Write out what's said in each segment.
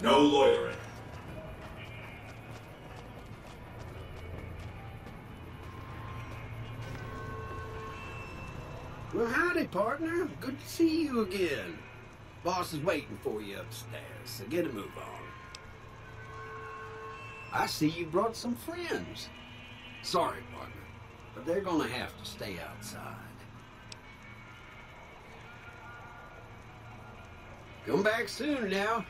No loitering. Well, howdy, partner. Good to see you again. Boss is waiting for you upstairs, so get a move on. I see you brought some friends. Sorry, partner, but they're gonna have to stay outside. Come back soon now.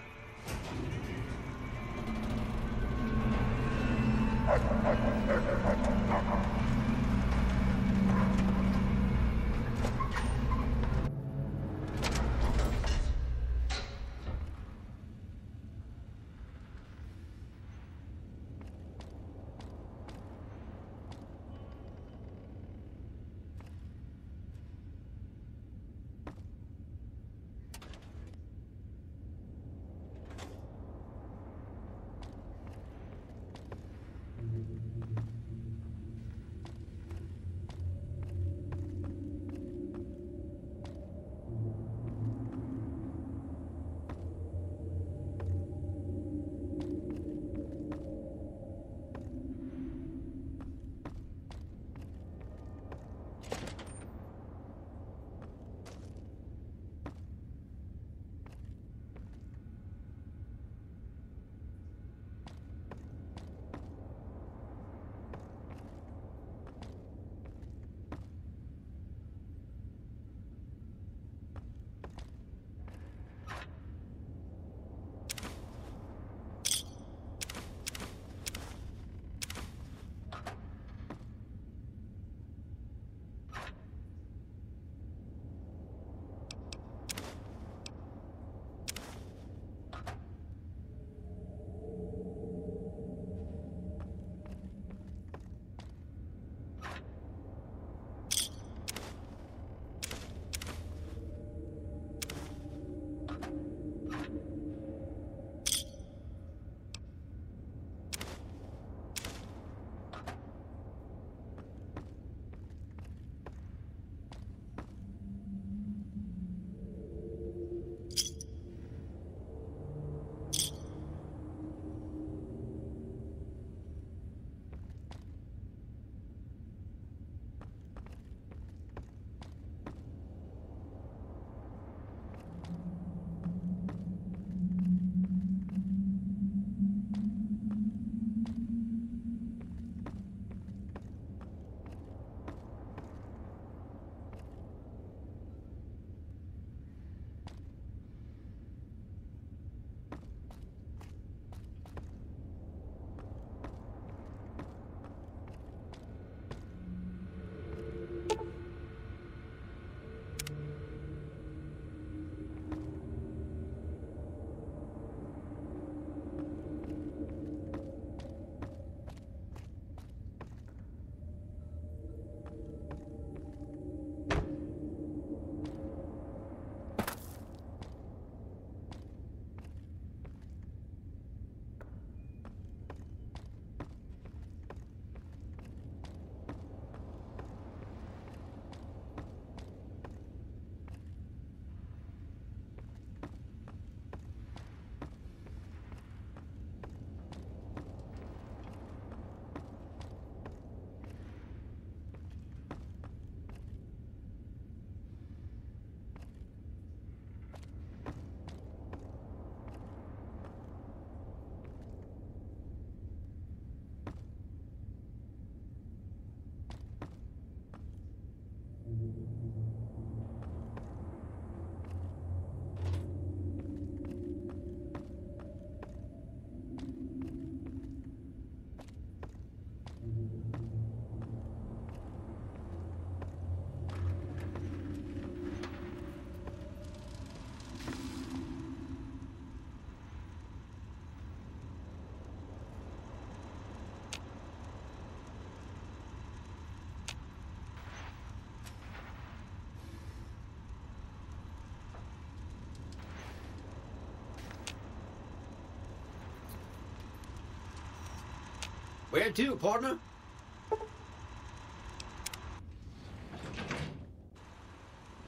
Where to, partner?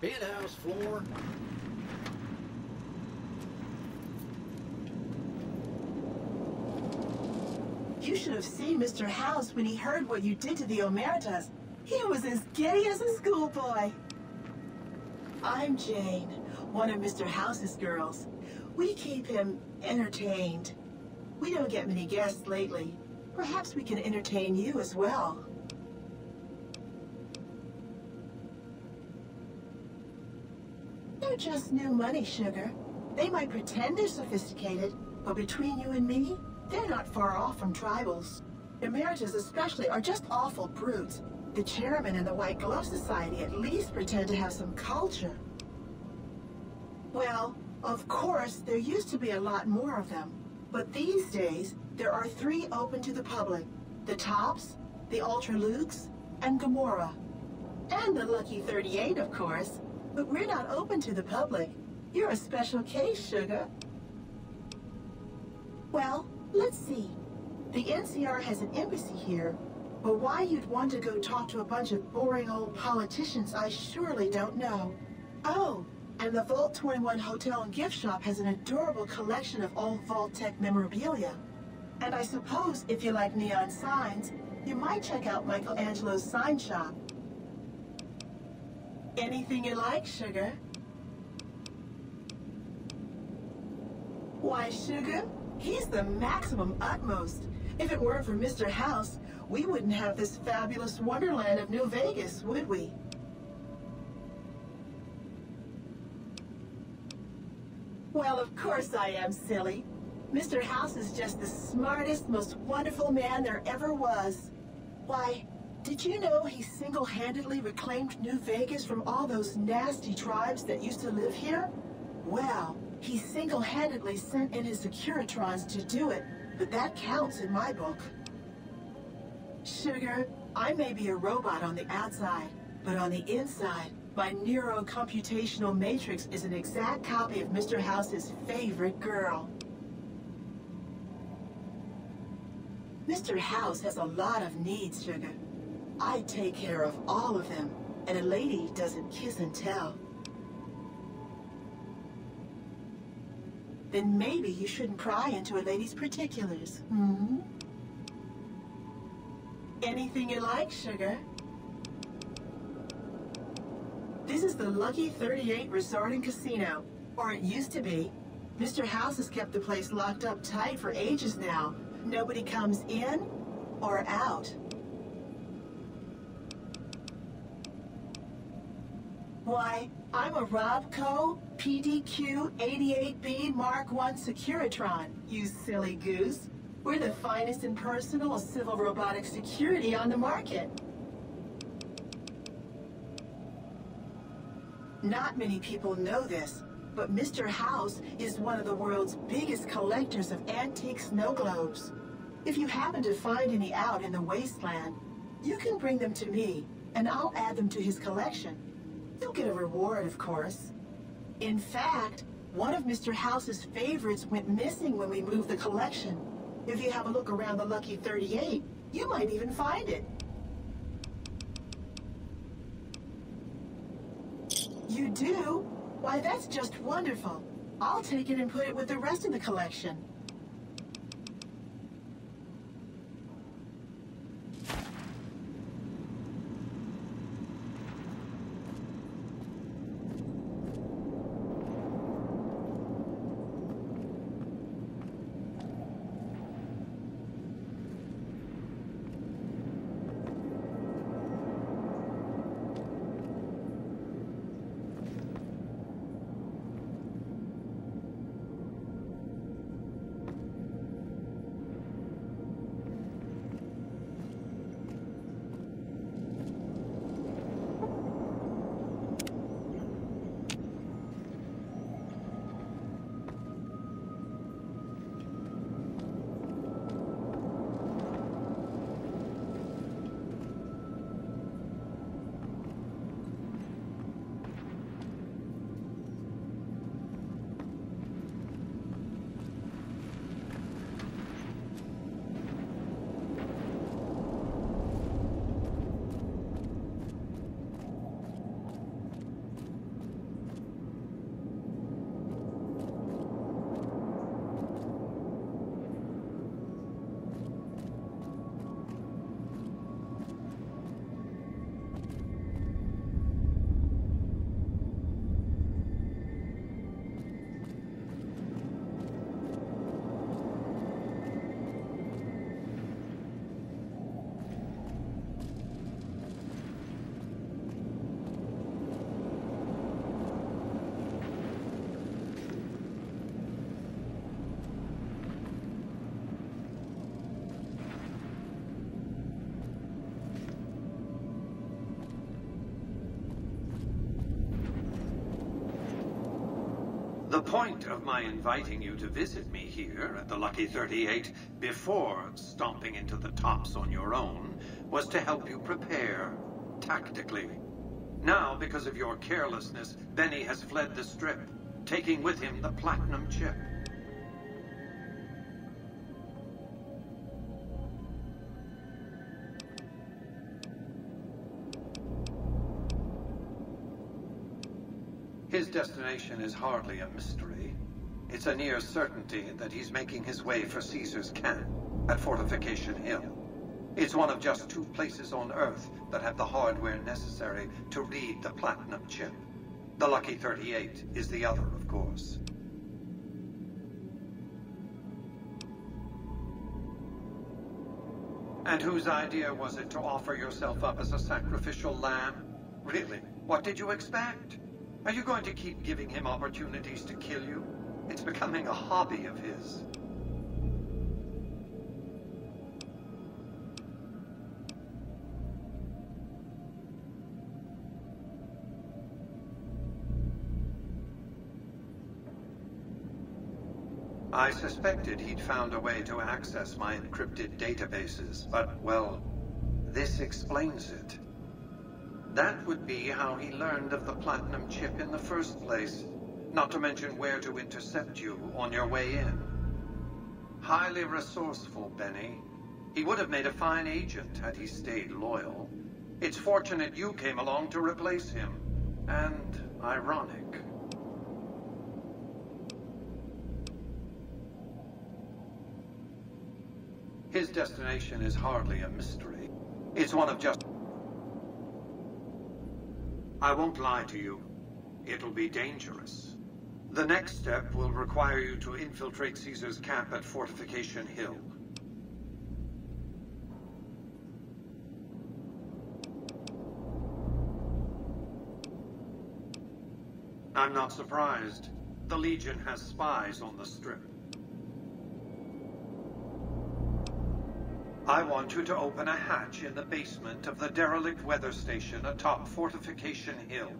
Penthouse floor. You should have seen Mr. House when he heard what you did to the Omertas. He was as giddy as a schoolboy. I'm Jane, one of Mr. House's girls. We keep him entertained. We don't get many guests lately. Perhaps we can entertain you as well. They're just new money, Sugar. They might pretend they're sophisticated, but between you and me, they're not far off from tribals. Emeritus especially are just awful brutes. The chairman and the White Glove Society at least pretend to have some culture. Well, of course, there used to be a lot more of them. But these days, there are 3 open to the public. The Tops, the Ultra Lukes, and Gamora. And the Lucky 38, of course. But we're not open to the public. You're a special case, Sugar. Well, let's see. The NCR has an embassy here, but why you'd want to go talk to a bunch of boring old politicians, I surely don't know. Oh, and the Vault 21 Hotel and Gift Shop has an adorable collection of old Vault-Tec memorabilia. And I suppose if you like neon signs, you might check out Michelangelo's sign shop. Anything you like, Sugar? Why, Sugar, he's the maximum utmost. If it weren't for Mr. House, we wouldn't have this fabulous wonderland of New Vegas, would we? Well, of course I am, silly. Mr. House is just the smartest, most wonderful man there ever was. Why, did you know he single-handedly reclaimed New Vegas from all those nasty tribes that used to live here? Well, he single-handedly sent in his Securitrons to do it, but that counts in my book. Sugar, I may be a robot on the outside, but on the inside, my neurocomputational matrix is an exact copy of Mr. House's favorite girl. Mr. House has a lot of needs, Sugar. I take care of all of them, and a lady doesn't kiss and tell. Then maybe you shouldn't pry into a lady's particulars, hmm? Anything you like, Sugar? This is the Lucky 38 Resort and Casino, or it used to be. Mr. House has kept the place locked up tight for ages now. Nobody comes in or out. Why, I'm a Robco PDQ 88B Mark I Securitron, you silly goose. We're the finest in personal civil robotic security on the market. Not many people know this, but Mr. House is one of the world's biggest collectors of antique snow globes. If you happen to find any out in the wasteland, you can bring them to me, and I'll add them to his collection. You'll get a reward, of course. In fact, one of Mr. House's favorites went missing when we moved the collection. If you have a look around the Lucky 38, you might even find it. You do? Why, that's just wonderful. I'll take it and put it with the rest of the collection. The point of my inviting you to visit me here at the Lucky 38 before stomping into the tops on your own was to help you prepare, tactically. Now, because of your carelessness, Benny has fled the Strip, taking with him the Platinum Chip. His destination is hardly a mystery. It's a near certainty that he's making his way for Caesar's camp at Fortification Hill. It's one of just 2 places on Earth that have the hardware necessary to read the Platinum Chip. The Lucky 38 is the other, of course. And whose idea was it to offer yourself up as a sacrificial lamb? Really, what did you expect? Are you going to keep giving him opportunities to kill you? It's becoming a hobby of his. I suspected he'd found a way to access my encrypted databases, but, well, this explains it. That would be how he learned of the Platinum Chip in the first place, not to mention where to intercept you on your way in. Highly resourceful, Benny. He would have made a fine agent had he stayed loyal. It's fortunate you came along to replace him, and ironic. His destination is hardly a mystery. It's one of just... I won't lie to you. It'll be dangerous. The next step will require you to infiltrate Caesar's camp at Fortification Hill. I'm not surprised. The Legion has spies on the Strip. I want you to open a hatch in the basement of the derelict weather station atop Fortification Hill.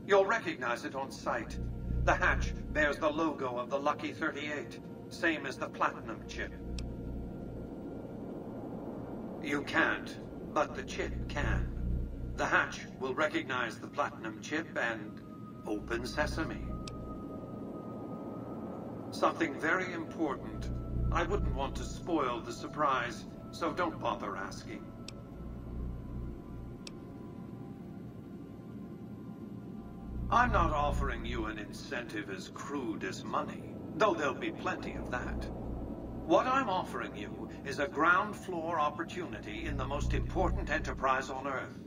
You'll recognize it on sight. The hatch bears the logo of the Lucky 38, same as the Platinum Chip. You can't, but the chip can. The hatch will recognize the Platinum Chip and open sesame. Something very important. I wouldn't want to spoil the surprise, so don't bother asking. I'm not offering you an incentive as crude as money, though there'll be plenty of that. What I'm offering you is a ground floor opportunity in the most important enterprise on Earth.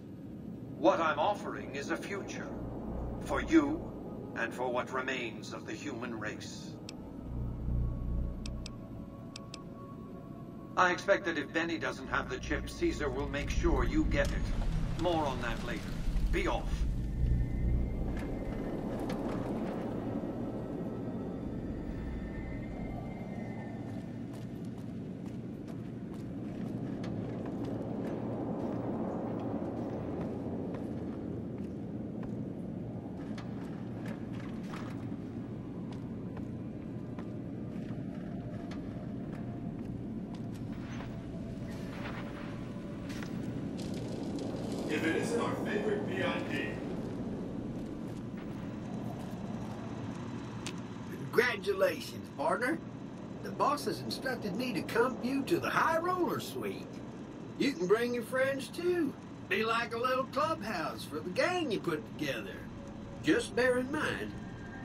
What I'm offering is a future. For you, and for what remains of the human race. I expect that if Benny doesn't have the chip, Caesar will make sure you get it. More on that later. Be off. If it isn't our favorite VIP. Congratulations, partner. The boss has instructed me to come you to the High Roller Suite. You can bring your friends too. Be like a little clubhouse for the gang you put together. Just bear in mind,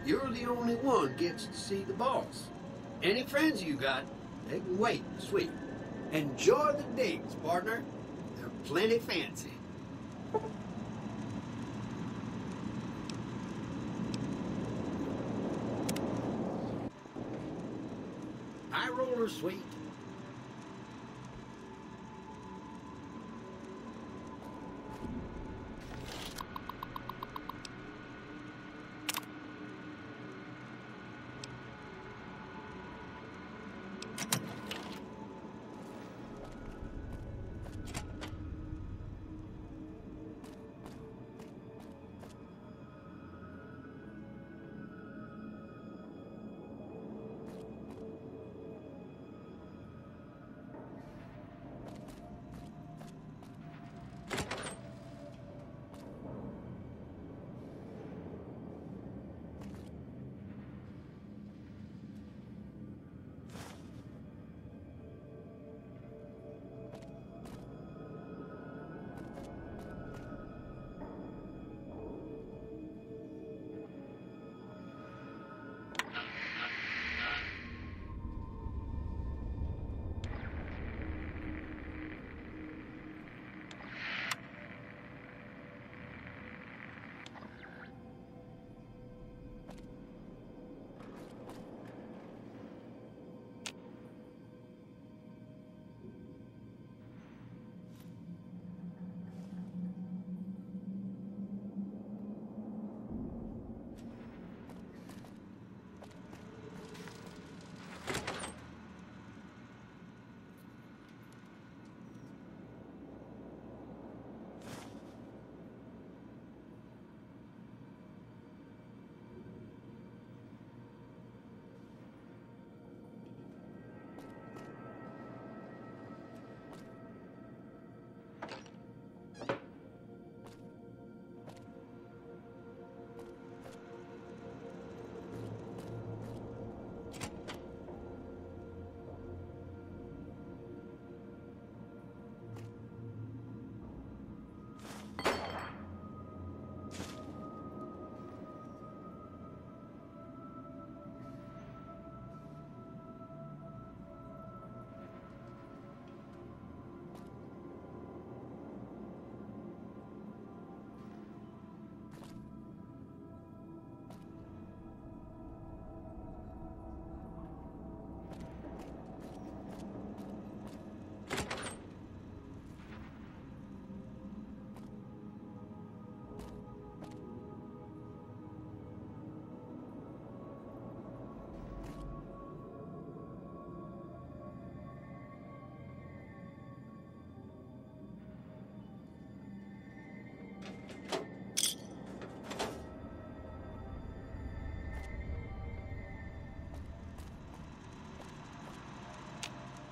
you're the only one gets to see the boss. Any friends you got, they can wait in the suite. Enjoy the digs, partner. They're plenty fancy. High Roller Suite.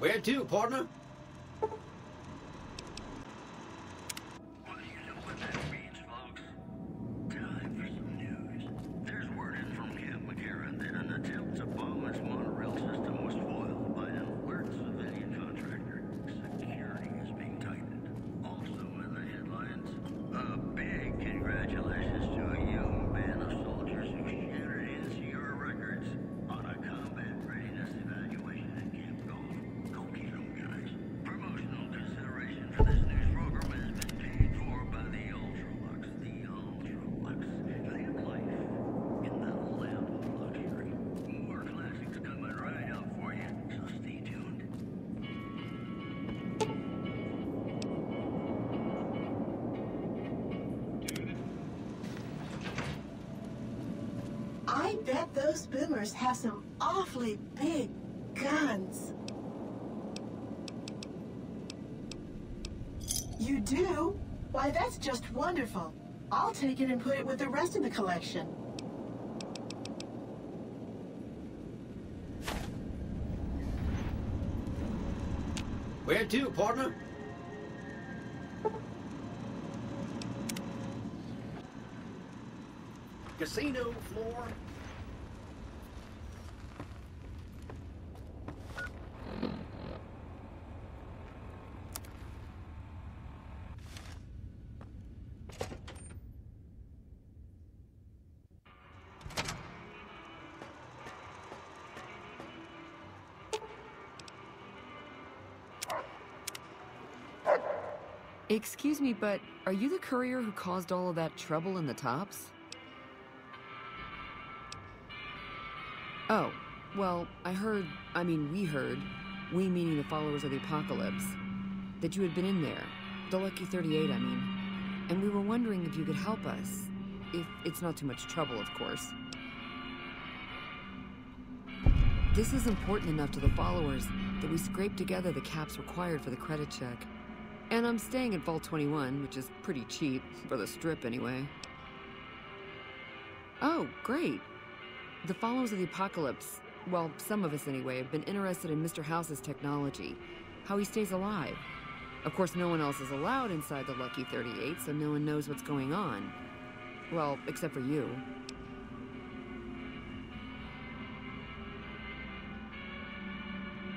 Where to, partner? Well, you know what that means, folks. Time for some news. There's word in from Camp McCarran that an attempt to bomb its monorail system was foiled by an alert civilian contractor. Security is being tightened. Also in the headlines, a big congratulations to a young band of soldiers who shattered NCR records on a combat readiness evaluation at Camp Golf. Go get 'em, guys. Promotional consideration for this news program has been paid for by the Ultralux. The Ultralux. Live life in the land of luxury. More classics coming right up for you, so stay tuned. I bet those boomers have some awfully big guns. You do? Why, that's just wonderful. I'll take it and put it with the rest of the collection. Where to, partner? Casino floor. Excuse me, but are you the courier who caused all of that trouble in the tops? Oh, well, we heard, we meaning the followers of the apocalypse, that you had been in there, the Lucky 38, I mean, and we were wondering if you could help us, if it's not too much trouble, of course. This is important enough to the followers that we scraped together the caps required for the credit check. And I'm staying at Vault 21, which is pretty cheap, for the Strip anyway. Oh, great. The followers of the apocalypse, well, some of us anyway, have been interested in Mr. House's technology, how he stays alive. Of course, no one else is allowed inside the Lucky 38, so no one knows what's going on. Well, except for you.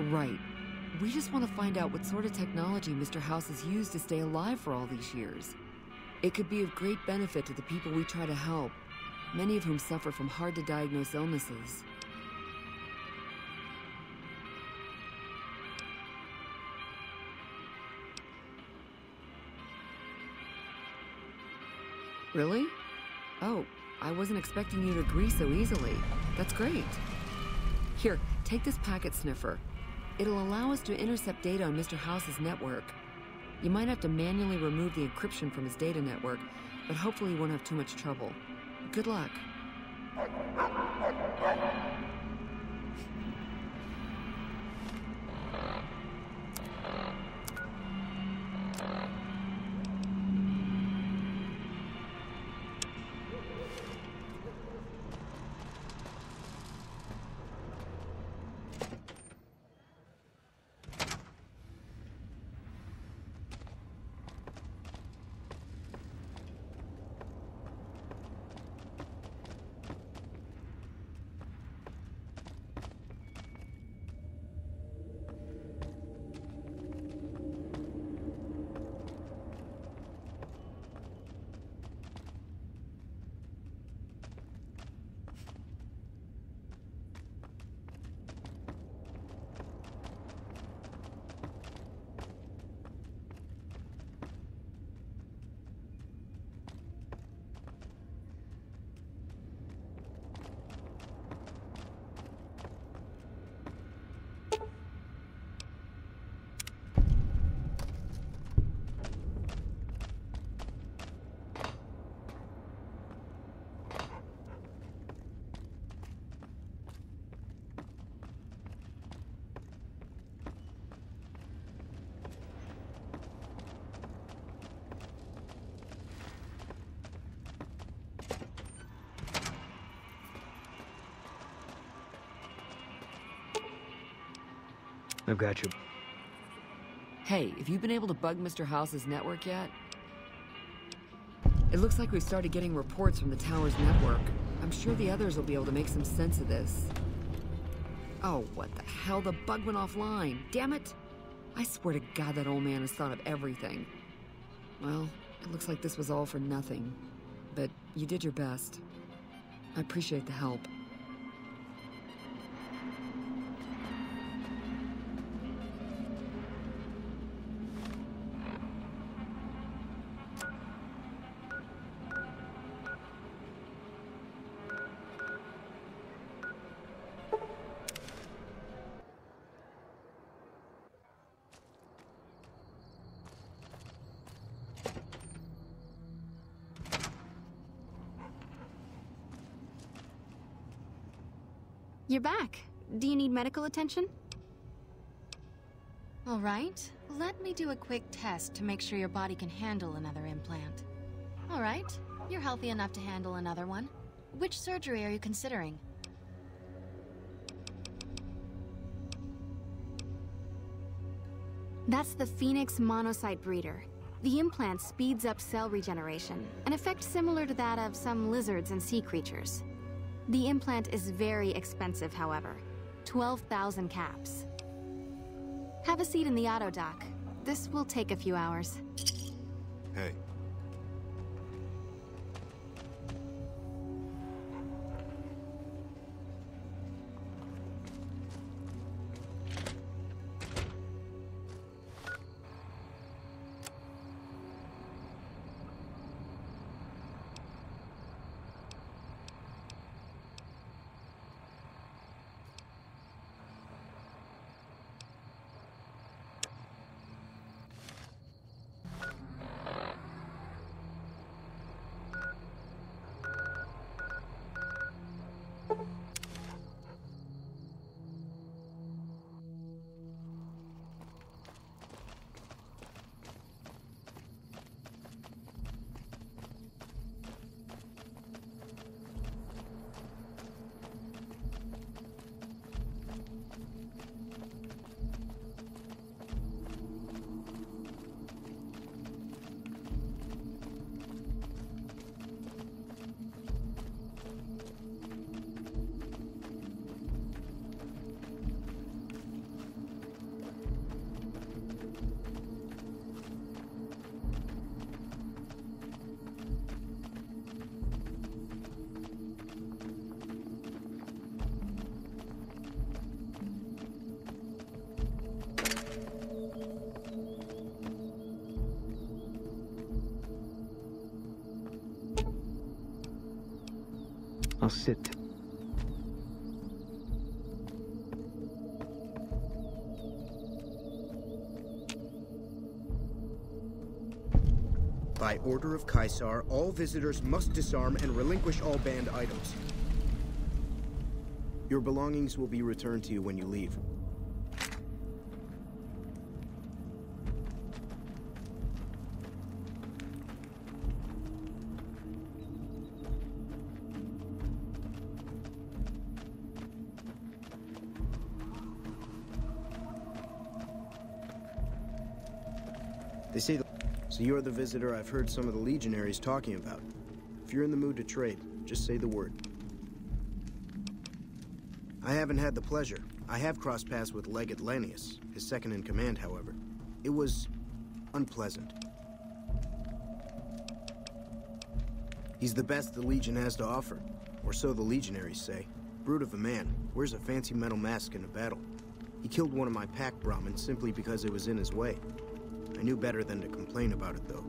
Right. We just want to find out what sort of technology Mr. House has used to stay alive for all these years. It could be of great benefit to the people we try to help, many of whom suffer from hard-to-diagnose illnesses. Really? Oh, I wasn't expecting you to agree so easily. That's great. Here, take this packet sniffer. It'll allow us to intercept data on Mr. House's network. You might have to manually remove the encryption from his data network, but hopefully you won't have too much trouble. Good luck. I've got you. Hey, have you been able to bug Mr. House's network yet? It looks like we've started getting reports from the tower's network. I'm sure the others will be able to make some sense of this. Oh, what the hell? The bug went offline. Damn it! I swear to God that old man has thought of everything. Well, it looks like this was all for nothing. But you did your best. I appreciate the help. You're back. Do you need medical attention? All right. Let me do a quick test to make sure your body can handle another implant. All right. You're healthy enough to handle another one. Which surgery are you considering? That's the Phoenix monocyte breeder. The implant speeds up cell regeneration, an effect similar to that of some lizards and sea creatures. The implant is very expensive, however. 12,000 caps. Have a seat in the auto dock. This will take a few hours. Hey. I'll sit. By order of Caesar, all visitors must disarm and relinquish all banned items. Your belongings will be returned to you when you leave. They say so you're the visitor I've heard some of the legionaries talking about. If you're in the mood to trade, just say the word. I haven't had the pleasure. I have crossed paths with Legate Lanius, his second in command, however. It was unpleasant. He's the best the Legion has to offer, or so the legionaries say. Brute of a man, wears a fancy metal mask in a battle. He killed one of my pack Brahmins simply because it was in his way. I knew better than to complain about it, though.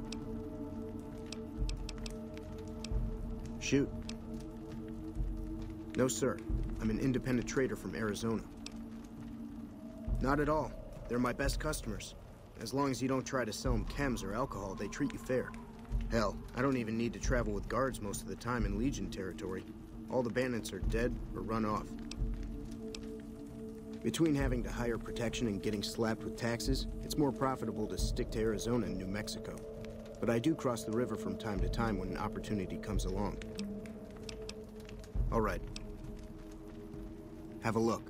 Shoot. No, sir. I'm an independent trader from Arizona. Not at all. They're my best customers. As long as you don't try to sell them chems or alcohol, they treat you fair. Hell, I don't even need to travel with guards most of the time in Legion territory. All the bandits are dead or run off. Between having to hire protection and getting slapped with taxes, it's more profitable to stick to Arizona and New Mexico. But I do cross the river from time to time when an opportunity comes along. All right. Have a look.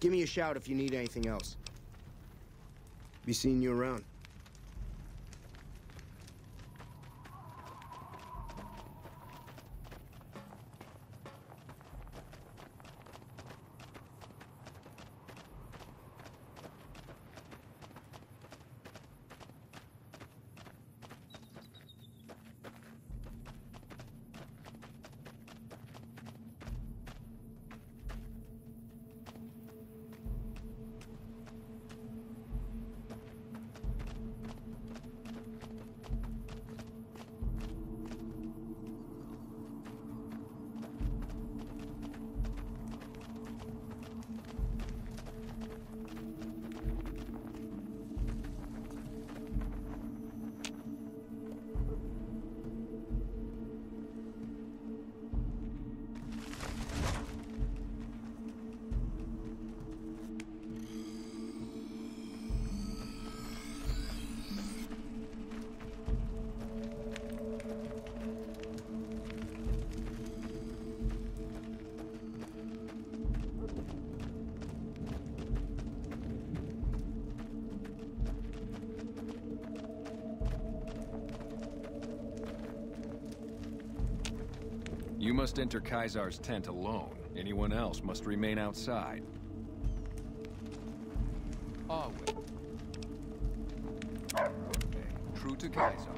Give me a shout if you need anything else. Be seeing you around. You must enter Caesar's tent alone. Anyone else must remain outside. Always. True to Caesar.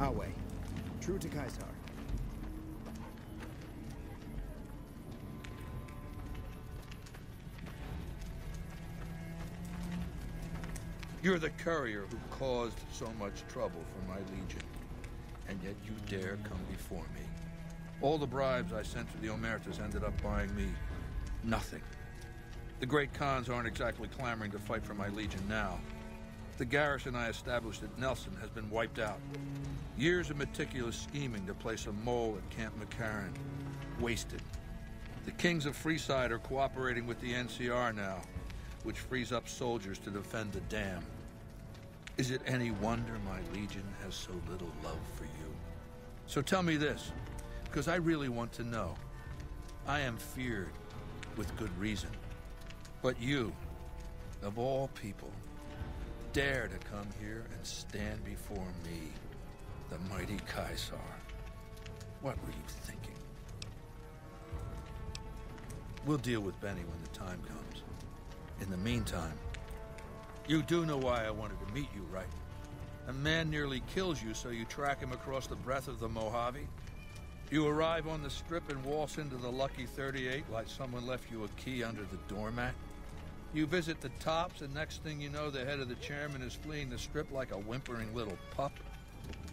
Awe. True to Caesar. You're the courier who caused so much trouble for my legion. And yet you dare come before me. All the bribes I sent to the Omertas ended up buying me nothing. The great Khans aren't exactly clamoring to fight for my legion now. The garrison I established at Nelson has been wiped out. Years of meticulous scheming to place a mole at Camp McCarran. Wasted. The kings of Freeside are cooperating with the NCR now, which frees up soldiers to defend the dam. Is it any wonder my legion has so little love for you? So tell me this, because I really want to know. I am feared, with good reason. But you, of all people, dare to come here and stand before me, the mighty Caesar. What were you thinking? We'll deal with Benny when the time comes. In the meantime, you do know why I wanted to meet you, right? A man nearly kills you, so you track him across the breadth of the Mojave. You arrive on the strip and waltz into the Lucky 38 like someone left you a key under the doormat. You visit the tops, and next thing you know, the head of the chairman is fleeing the strip like a whimpering little pup.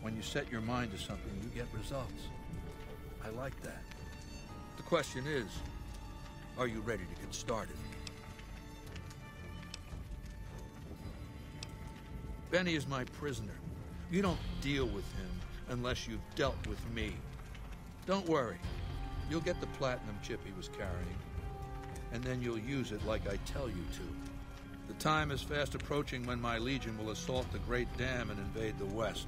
When you set your mind to something, you get results. I like that. The question is, are you ready to get started? Benny is my prisoner. You don't deal with him unless you've dealt with me. Don't worry. You'll get the platinum chip he was carrying, and then you'll use it like I tell you to. The time is fast approaching when my legion will assault the Great Dam and invade the West.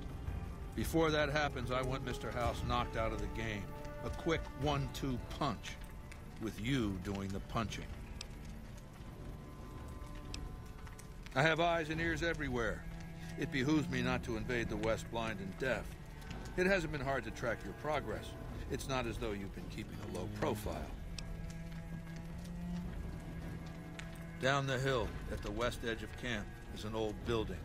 Before that happens, I want Mr. House knocked out of the game. A quick 1-2 punch, with you doing the punching. I have eyes and ears everywhere. It behooves me not to invade the West blind and deaf. It hasn't been hard to track your progress. It's not as though you've been keeping a low profile. Down the hill, at the west edge of camp, is an old building.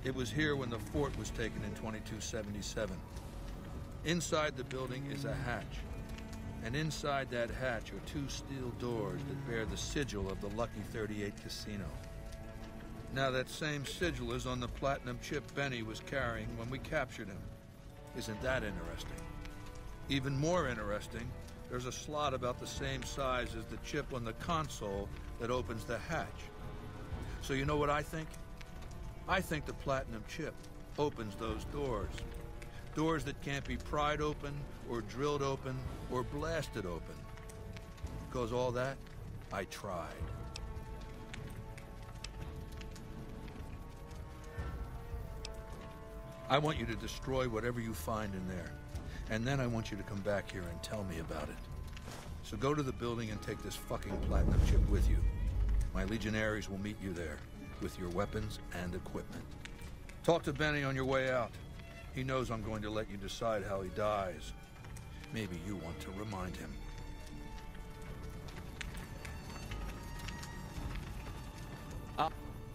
It was here when the fort was taken in 2277. Inside the building is a hatch. And inside that hatch are 2 steel doors that bear the sigil of the Lucky 38 casino. Now that same sigil is on the platinum chip Benny was carrying when we captured him. Isn't that interesting? Even more interesting, there's a slot about the same size as the chip on the console that opens the hatch. So you know what I think? I think the platinum chip opens those doors. Doors that can't be pried open, or drilled open, or blasted open. Because all that, I tried. I want you to destroy whatever you find in there. And then I want you to come back here and tell me about it. So go to the building and take this fucking platinum chip with you. My legionaries will meet you there, with your weapons and equipment. Talk to Benny on your way out. He knows I'm going to let you decide how he dies. Maybe you want to remind him.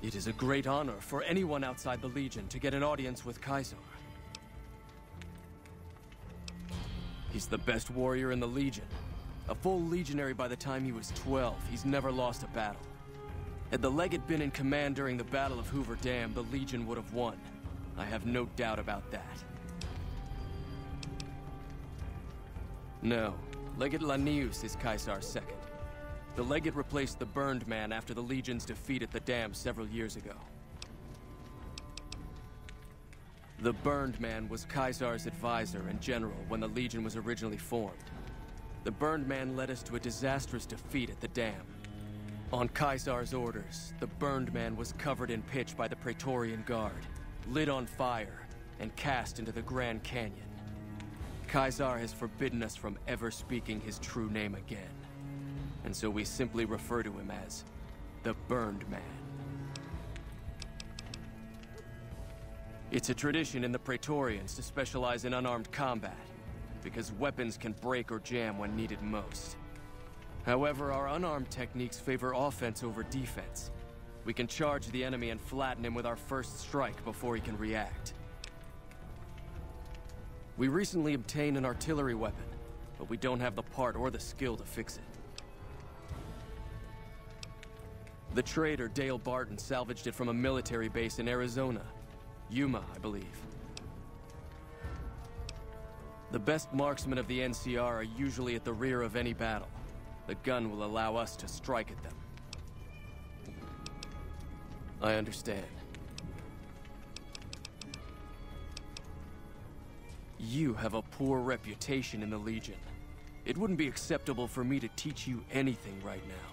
It is a great honor for anyone outside the Legion to get an audience with Caesar. He's the best warrior in the Legion. A full legionary by the time he was 12, he's never lost a battle. Had the Legate been in command during the Battle of Hoover Dam, the Legion would have won. I have no doubt about that. No, Legate Lanius is Caesar's second. The Legate replaced the Burned Man after the Legion's defeat at the Dam several years ago. The Burned Man was Caesar's advisor and general when the Legion was originally formed. The Burned Man led us to a disastrous defeat at the Dam. On Caesar's orders, the Burned Man was covered in pitch by the Praetorian Guard, lit on fire, and cast into the Grand Canyon. Caesar has forbidden us from ever speaking his true name again. And so we simply refer to him as the Burned Man. It's a tradition in the Praetorians to specialize in unarmed combat, because weapons can break or jam when needed most. However, our unarmed techniques favor offense over defense. We can charge the enemy and flatten him with our first strike before he can react. We recently obtained an artillery weapon, but we don't have the part or the skill to fix it. The trader Dale Barton salvaged it from a military base in Arizona. Yuma, I believe. The best marksmen of the NCR are usually at the rear of any battle. The gun will allow us to strike at them. I understand. You have a poor reputation in the Legion. It wouldn't be acceptable for me to teach you anything right now.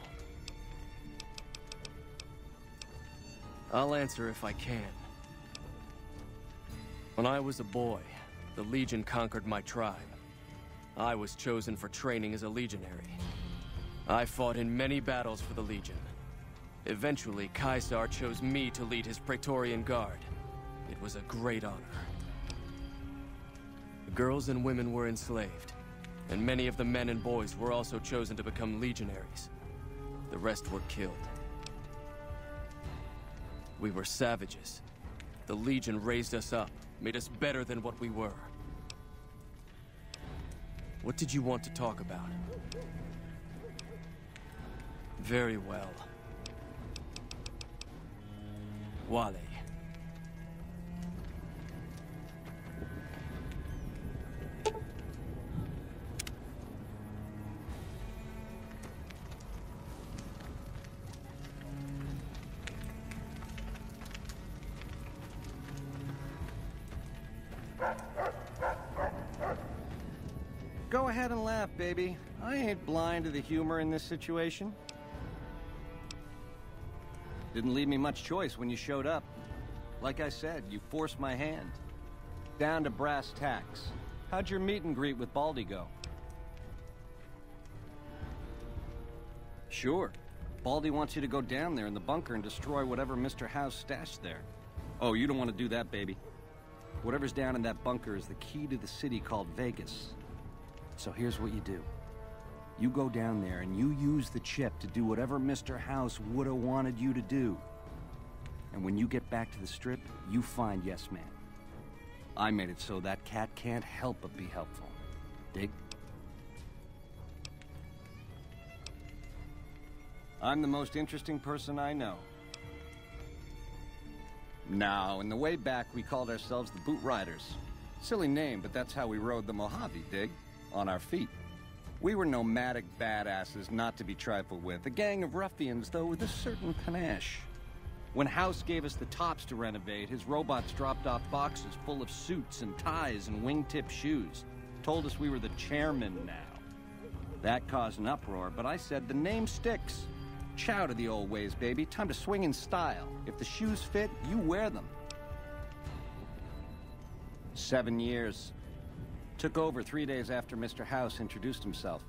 I'll answer if I can. When I was a boy, the Legion conquered my tribe. I was chosen for training as a legionary. I fought in many battles for the Legion. Eventually, Caesar chose me to lead his Praetorian Guard. It was a great honor. The girls and women were enslaved, and many of the men and boys were also chosen to become legionaries. The rest were killed. We were savages. The Legion raised us up, made us better than what we were. What did you want to talk about? Very well. Wale. Go ahead and laugh, baby. I ain't blind to the humor in this situation. Didn't leave me much choice when you showed up. Like I said, you forced my hand. Down to brass tacks. How'd your meet and greet with Baldy go? Sure. Baldy wants you to go down there in the bunker and destroy whatever Mr. House stashed there. Oh, you don't want to do that, baby. Whatever's down in that bunker is the key to the city called Vegas. So here's what you do. You go down there and you use the chip to do whatever Mr. House would have wanted you to do. And when you get back to the Strip, you find Yes Man. I made it so that cat can't help but be helpful. Dig? I'm the most interesting person I know. Now, in the way back, we called ourselves the Boot Riders. Silly name, but that's how we rode the Mojave, dig? On our feet. We were nomadic badasses not to be trifled with. A gang of ruffians, though, with a certain panache. When House gave us the tops to renovate, his robots dropped off boxes full of suits and ties and wingtip shoes. Told us we were the chairman now. That caused an uproar, but I said the name sticks. Chow to the old ways, baby. Time to swing in style. If the shoes fit, you wear them. 7 years. Took over 3 days after Mr. House introduced himself.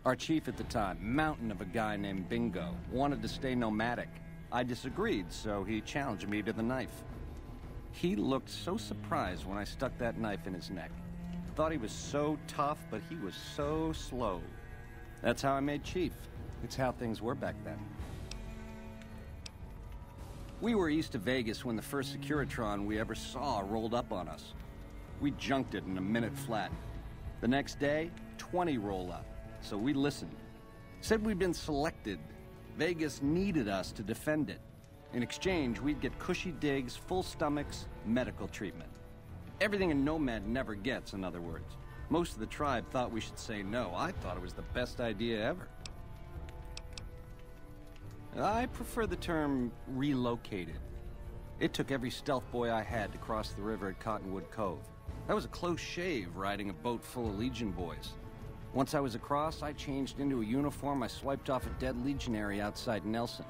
Our chief at the time, mountain of a guy named Bingo, wanted to stay nomadic. I disagreed, so he challenged me to the knife. He looked so surprised when I stuck that knife in his neck. Thought he was so tough, but he was so slow. That's how I made chief. It's how things were back then. We were east of Vegas when the first Securitron we ever saw rolled up on us. We junked it in a minute flat. The next day, 20 roll up, so we listened. Said we'd been selected. Vegas needed us to defend it. In exchange, we'd get cushy digs, full stomachs, medical treatment. Everything a nomad never gets, in other words. Most of the tribe thought we should say no. I thought it was the best idea ever. I prefer the term relocated. It took every stealth boy I had to cross the river at Cottonwood Cove. That was a close shave, riding a boat full of Legion boys. Once I was across, I changed into a uniform I swiped off a dead legionary outside Nelson.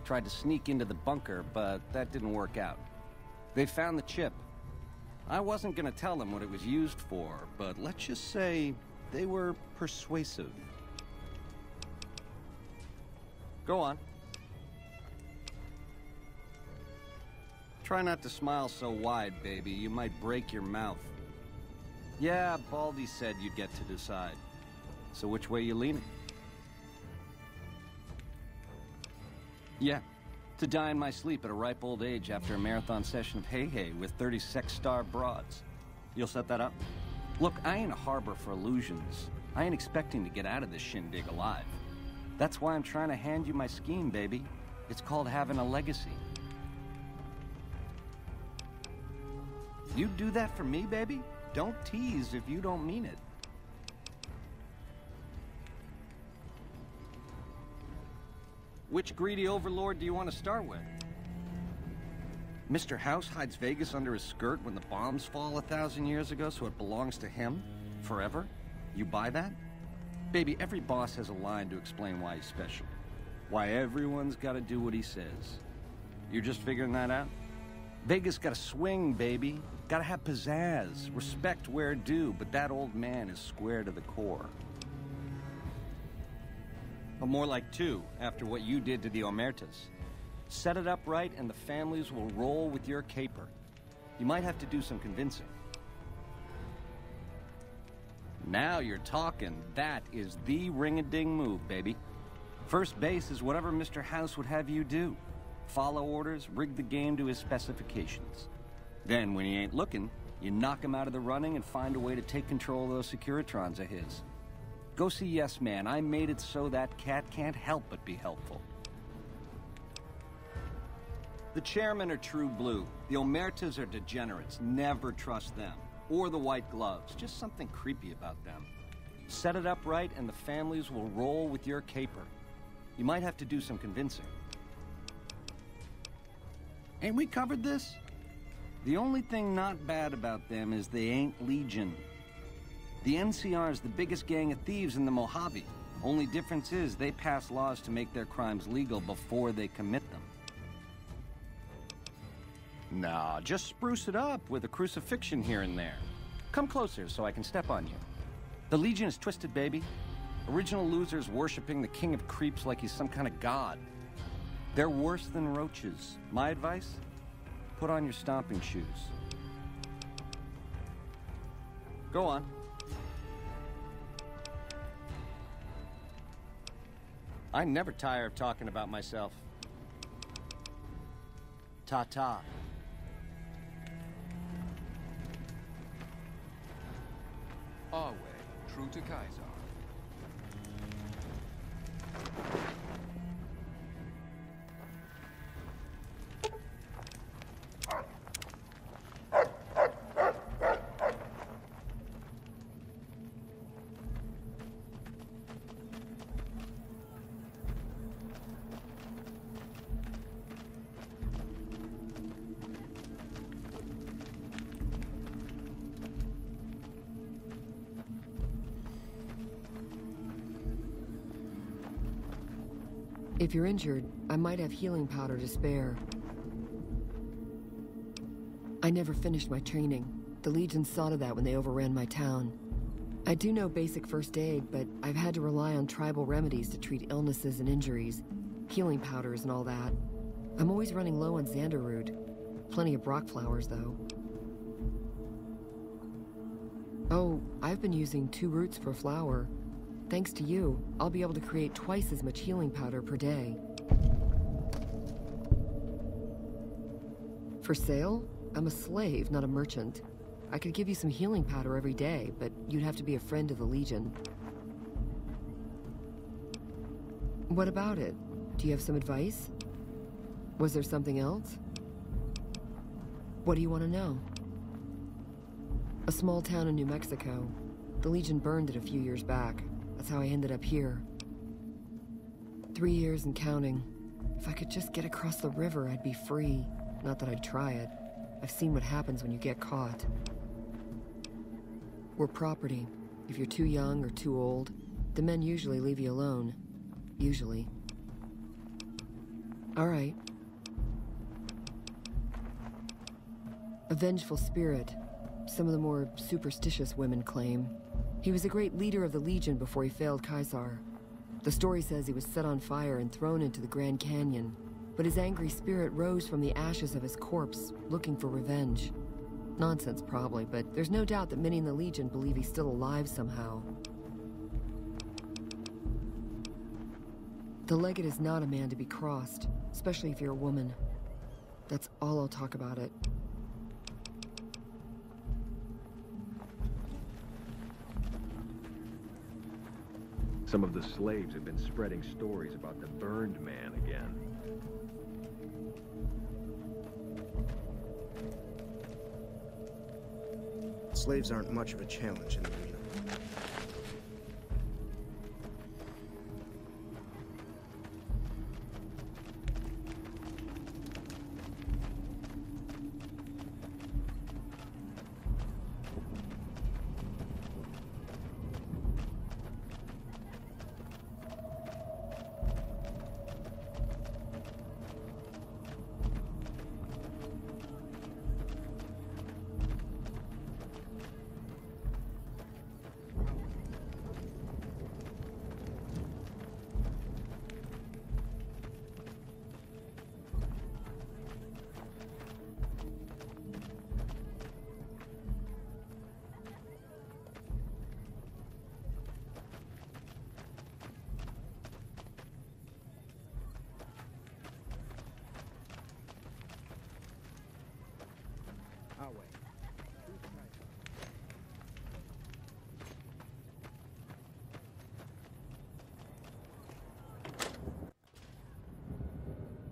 Tried to sneak into the bunker, but that didn't work out. They found the chip. I wasn't gonna tell them what it was used for, but let's just say they were persuasive. Go on. Try not to smile so wide, baby. You might break your mouth. Yeah, Baldy said you'd get to decide. So which way you leaning? Yeah, to die in my sleep at a ripe old age after a marathon session of hey-hey with 30 sex-star broads. You'll set that up? Look, I ain't a harbor for illusions. I ain't expecting to get out of this shindig alive. That's why I'm trying to hand you my scheme, baby. It's called having a legacy. You do that for me, baby? Don't tease if you don't mean it. Which greedy overlord do you want to start with? Mr. House hides Vegas under his skirt when the bombs fall 1,000 years ago, so it belongs to him? Forever? You buy that? Baby, every boss has a line to explain why he's special. Why everyone's gotta do what he says. You're just figuring that out? Vegas gotta swing, baby. Gotta have pizzazz. Respect where due, but that old man is square to the core. But more like two, after what you did to the Omertas. Set it up right and the families will roll with your caper. You might have to do some convincing. Now you're talking. That is the ring-a-ding move, baby. First base is whatever Mr. House would have you do. Follow orders, rig the game to his specifications. Then, when he ain't looking, you knock him out of the running and find a way to take control of those Securitrons of his. Go see Yes Man. I made it so that cat can't help but be helpful. The chairmen are true blue. The Omertas are degenerates. Never trust them. Or the White Gloves. Just something creepy about them. Set it up right and the families will roll with your caper. You might have to do some convincing. Ain't we covered this? The only thing not bad about them is they ain't Legion. The NCR is the biggest gang of thieves in the Mojave. Only difference is they pass laws to make their crimes legal before they commit them. Nah, just spruce it up with a crucifixion here and there. Come closer so I can step on you. The Legion is twisted, baby. Original losers worshipping the king of creeps like he's some kind of god. They're worse than roaches. My advice? Put on your stomping shoes. Go on. I never tire of talking about myself. Ta-ta. Our way, true to Caesar. If you're injured, I might have healing powder to spare. I never finished my training. The Legion saw to that when they overran my town. I do know basic first aid, but I've had to rely on tribal remedies to treat illnesses and injuries. Healing powders and all that. I'm always running low on Xander root. Plenty of Brock flowers, though. Oh, I've been using 2 roots per flower. Thanks to you, I'll be able to create twice as much healing powder per day. For sale? I'm a slave, not a merchant. I could give you some healing powder every day, but you'd have to be a friend of the Legion. What about it? Do you have some advice? Was there something else? What do you want to know? A small town in New Mexico. The Legion burned it a few years back. That's how I ended up here. 3 years and counting. If I could just get across the river, I'd be free. Not that I'd try it. I've seen what happens when you get caught. We're property. If you're too young or too old, the men usually leave you alone. Usually. All right. A vengeful spirit. Some of the more superstitious women claim. He was a great leader of the Legion before he failed Caesar. The story says he was set on fire and thrown into the Grand Canyon, but his angry spirit rose from the ashes of his corpse, looking for revenge. Nonsense, probably, but there's no doubt that many in the Legion believe he's still alive somehow. The Legate is not a man to be crossed, especially if you're a woman. That's all I'll talk about it. Some of the slaves have been spreading stories about the Burned Man again. Slaves aren't much of a challenge in the arena.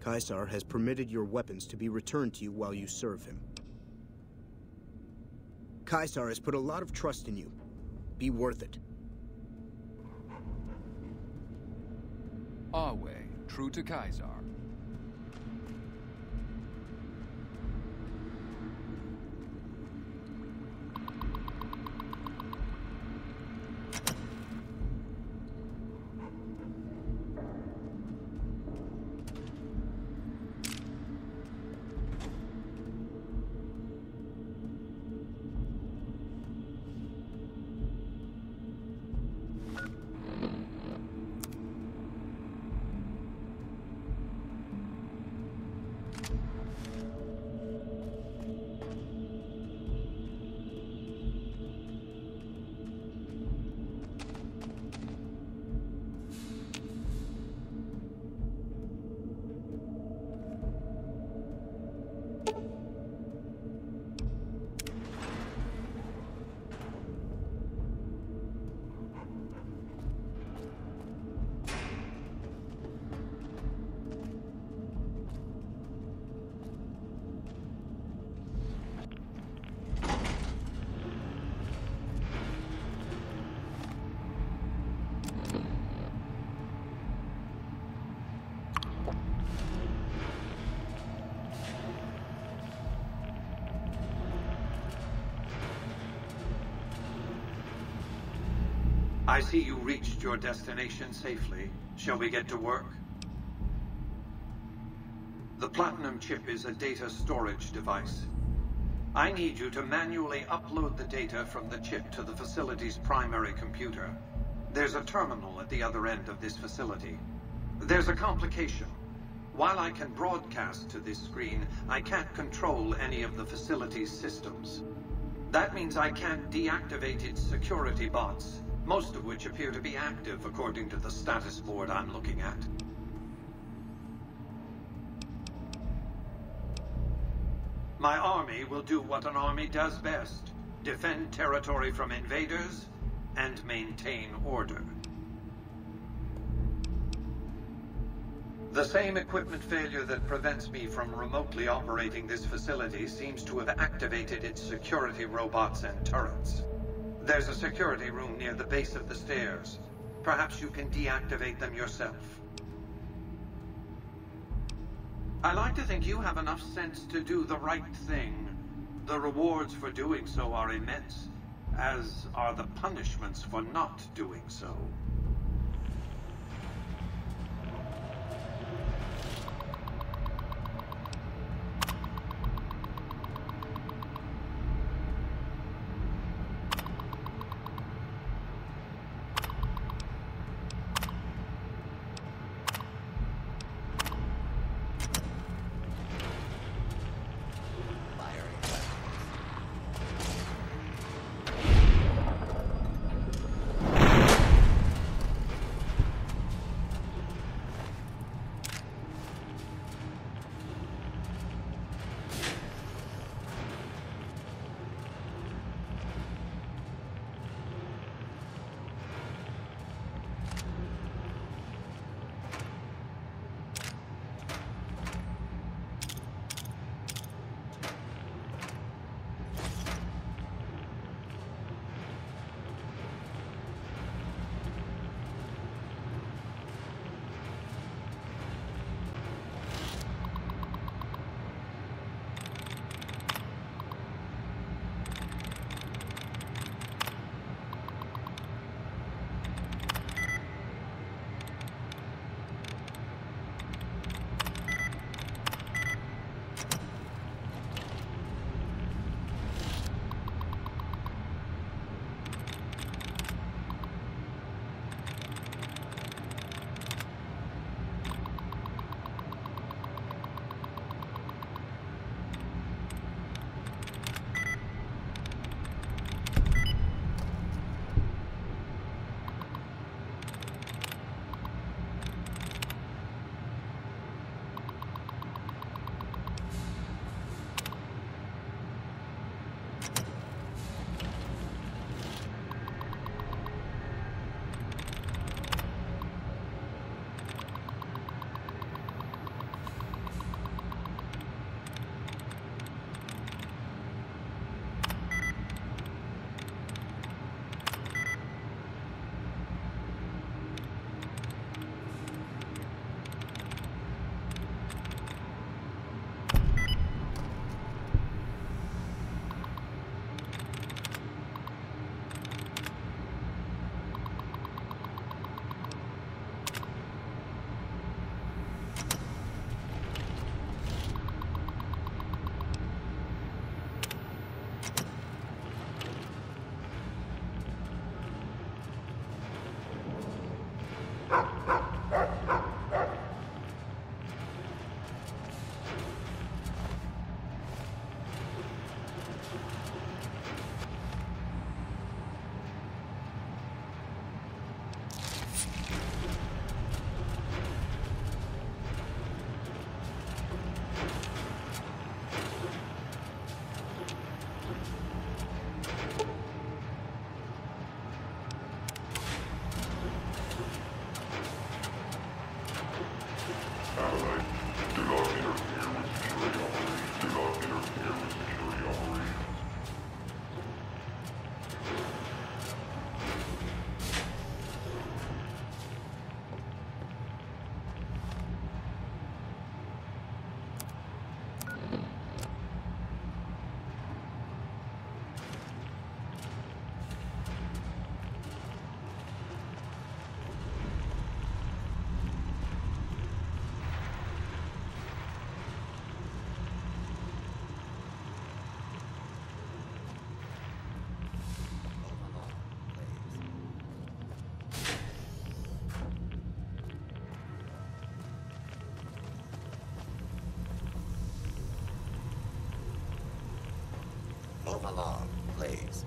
Caesar has permitted your weapons to be returned to you while you serve him. Caesar has put a lot of trust in you. Be worth it. Our way, true to Caesar. I see you reached your destination safely. Shall we get to work? The Platinum chip is a data storage device. I need you to manually upload the data from the chip to the facility's primary computer. There's a terminal at the other end of this facility. There's a complication. While I can broadcast to this screen, I can't control any of the facility's systems. That means I can't deactivate its security bots, most of which appear to be active according to the status board I'm looking at. My army will do what an army does best: defend territory from invaders and maintain order. The same equipment failure that prevents me from remotely operating this facility seems to have activated its security robots and turrets. There's a security room near the base of the stairs. Perhaps you can deactivate them yourself. I like to think you have enough sense to do the right thing. The rewards for doing so are immense, as are the punishments for not doing so. Move along, please.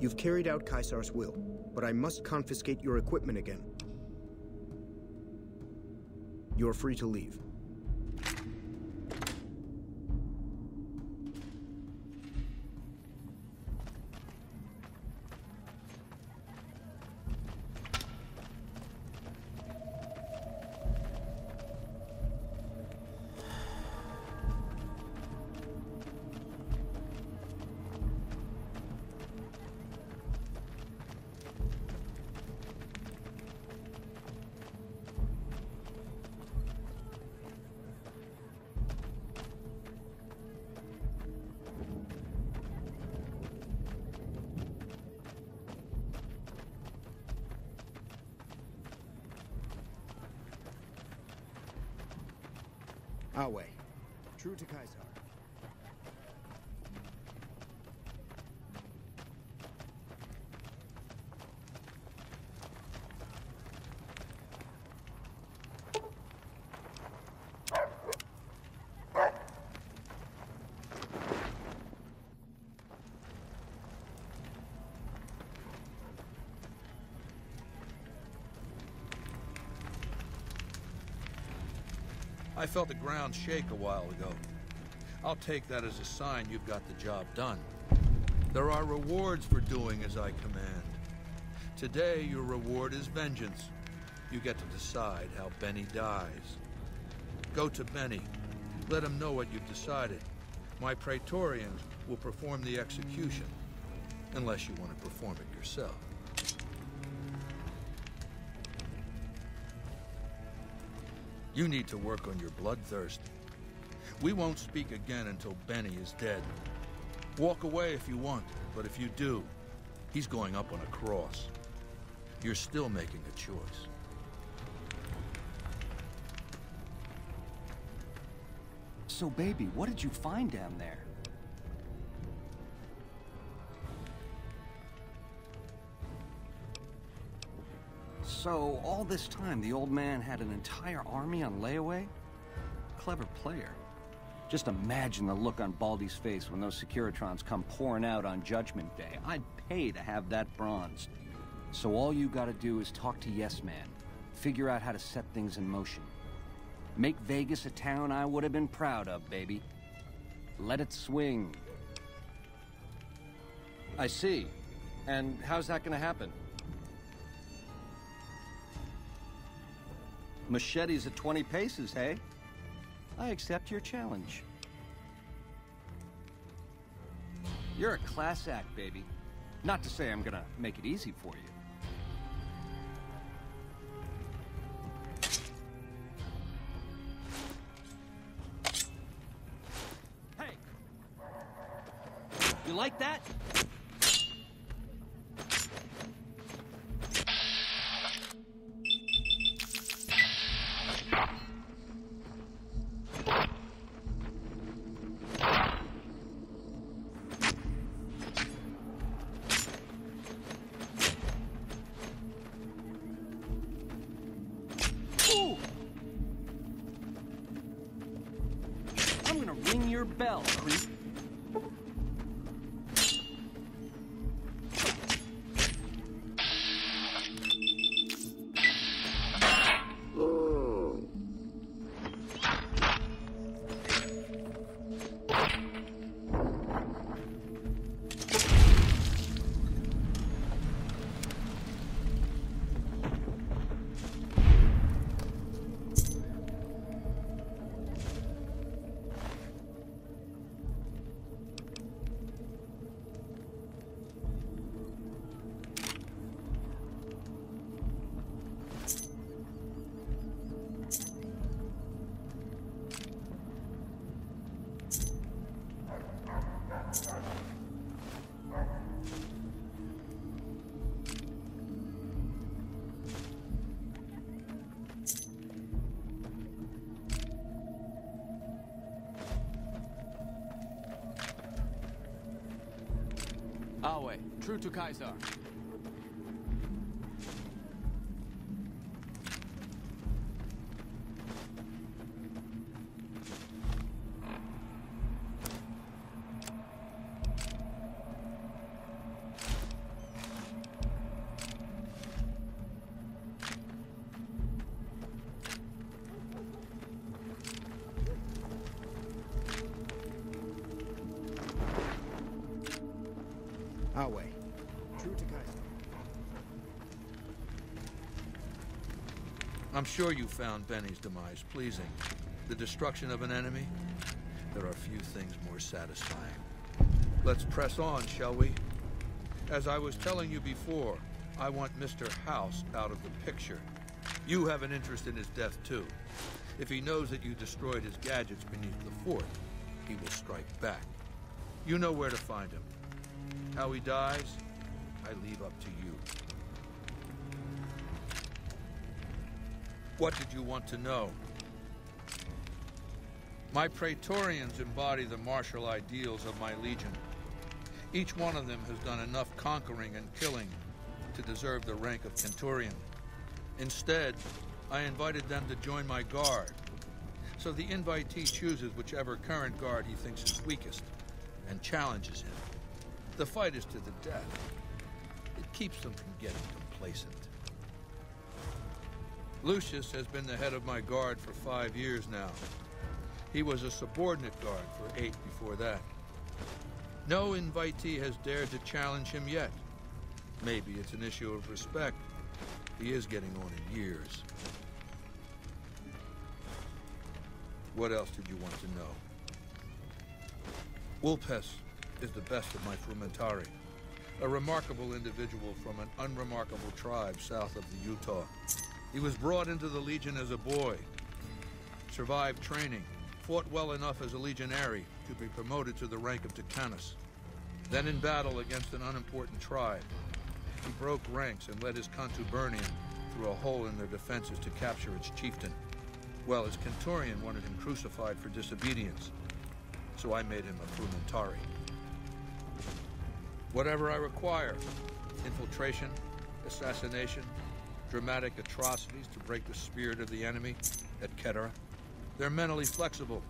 You've carried out Caesar's will, but I must confiscate your equipment again. You're free to leave. Our way. True to Caesar. I felt the ground shake a while ago. I'll take that as a sign you've got the job done. There are rewards for doing as I command. Today, your reward is vengeance. You get to decide how Benny dies. Go to Benny. Let him know what you've decided. My Praetorians will perform the execution, unless you want to perform it yourself. You need to work on your bloodthirst. We won't speak again until Benny is dead. Walk away if you want, but if you do, he's going up on a cross. You're still making a choice. So, baby, what did you find down there? So, all this time, the old man had an entire army on layaway? Clever player. Just imagine the look on Baldy's face when those Securitrons come pouring out on Judgment Day. I'd pay to have that bronzed. So all you gotta do is talk to Yes Man. Figure out how to set things in motion. Make Vegas a town I would have been proud of, baby. Let it swing. I see. And how's that gonna happen? Machetes at 20 paces, hey? I accept your challenge. You're a class act, baby. Not to say I'm gonna make it easy for you. Hey! You like that? Ring your bell, creep. Awe, true to Caesar. Awe. True to Kaiser. I'm sure you found Benny's demise pleasing. The destruction of an enemy? There are few things more satisfying. Let's press on, shall we? As I was telling you before, I want Mr. House out of the picture. You have an interest in his death, too. If he knows that you destroyed his gadgets beneath the fort, he will strike back. You know where to find him. How he dies, I leave up to you. What did you want to know? My Praetorians embody the martial ideals of my legion. Each one of them has done enough conquering and killing to deserve the rank of Centurion. Instead, I invited them to join my guard. So the invitee chooses whichever current guard he thinks is weakest and challenges him. The fight is to the death. It keeps them from getting complacent. Lucius has been the head of my guard for 5 years now. He was a subordinate guard for 8 before that. No invitee has dared to challenge him yet. Maybe it's an issue of respect. He is getting on in years. What else did you want to know? Vulpes is the best of my Frumentari, a remarkable individual from an unremarkable tribe south of the Utah. He was brought into the Legion as a boy, survived training, fought well enough as a legionary to be promoted to the rank of Decanus. Then in battle against an unimportant tribe, he broke ranks and led his contubernian through a hole in their defenses to capture its chieftain. Well, his Centurion wanted him crucified for disobedience, so I made him a Frumentari. Whatever I require, infiltration, assassination, dramatic atrocities to break the spirit of the enemy, etc. They're mentally flexible.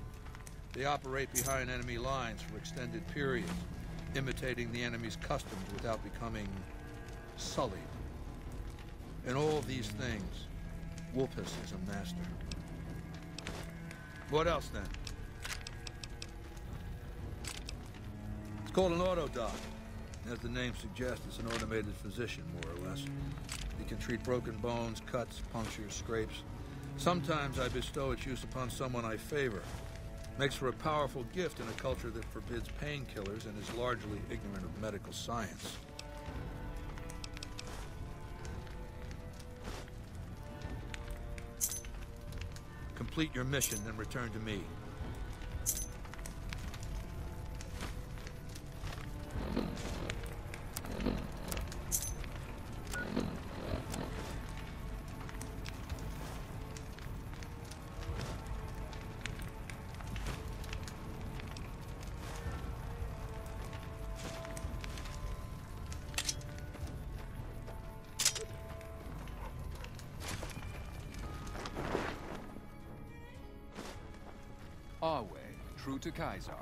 They operate behind enemy lines for extended periods, imitating the enemy's customs without becoming sullied. In all these things, Vulpes is a master. What else, then? It's called an autodoc. As the name suggests, it's an automated physician, more or less. It can treat broken bones, cuts, punctures, scrapes. Sometimes I bestow its use upon someone I favor. Makes for a powerful gift in a culture that forbids painkillers and is largely ignorant of medical science. Complete your mission, then return to me. Our way, true to Caesar.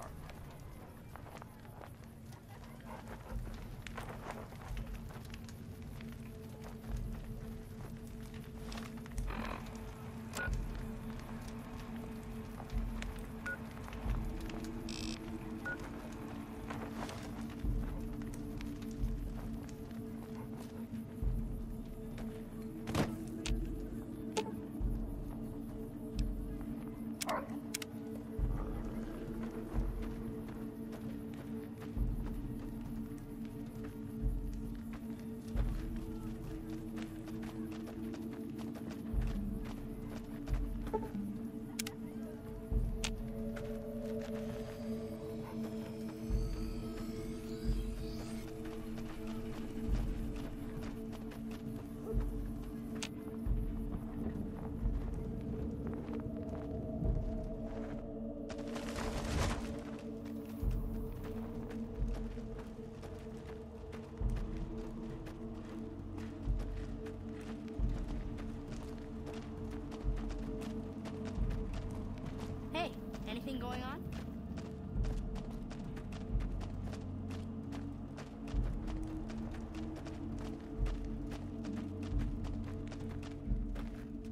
Anything going on?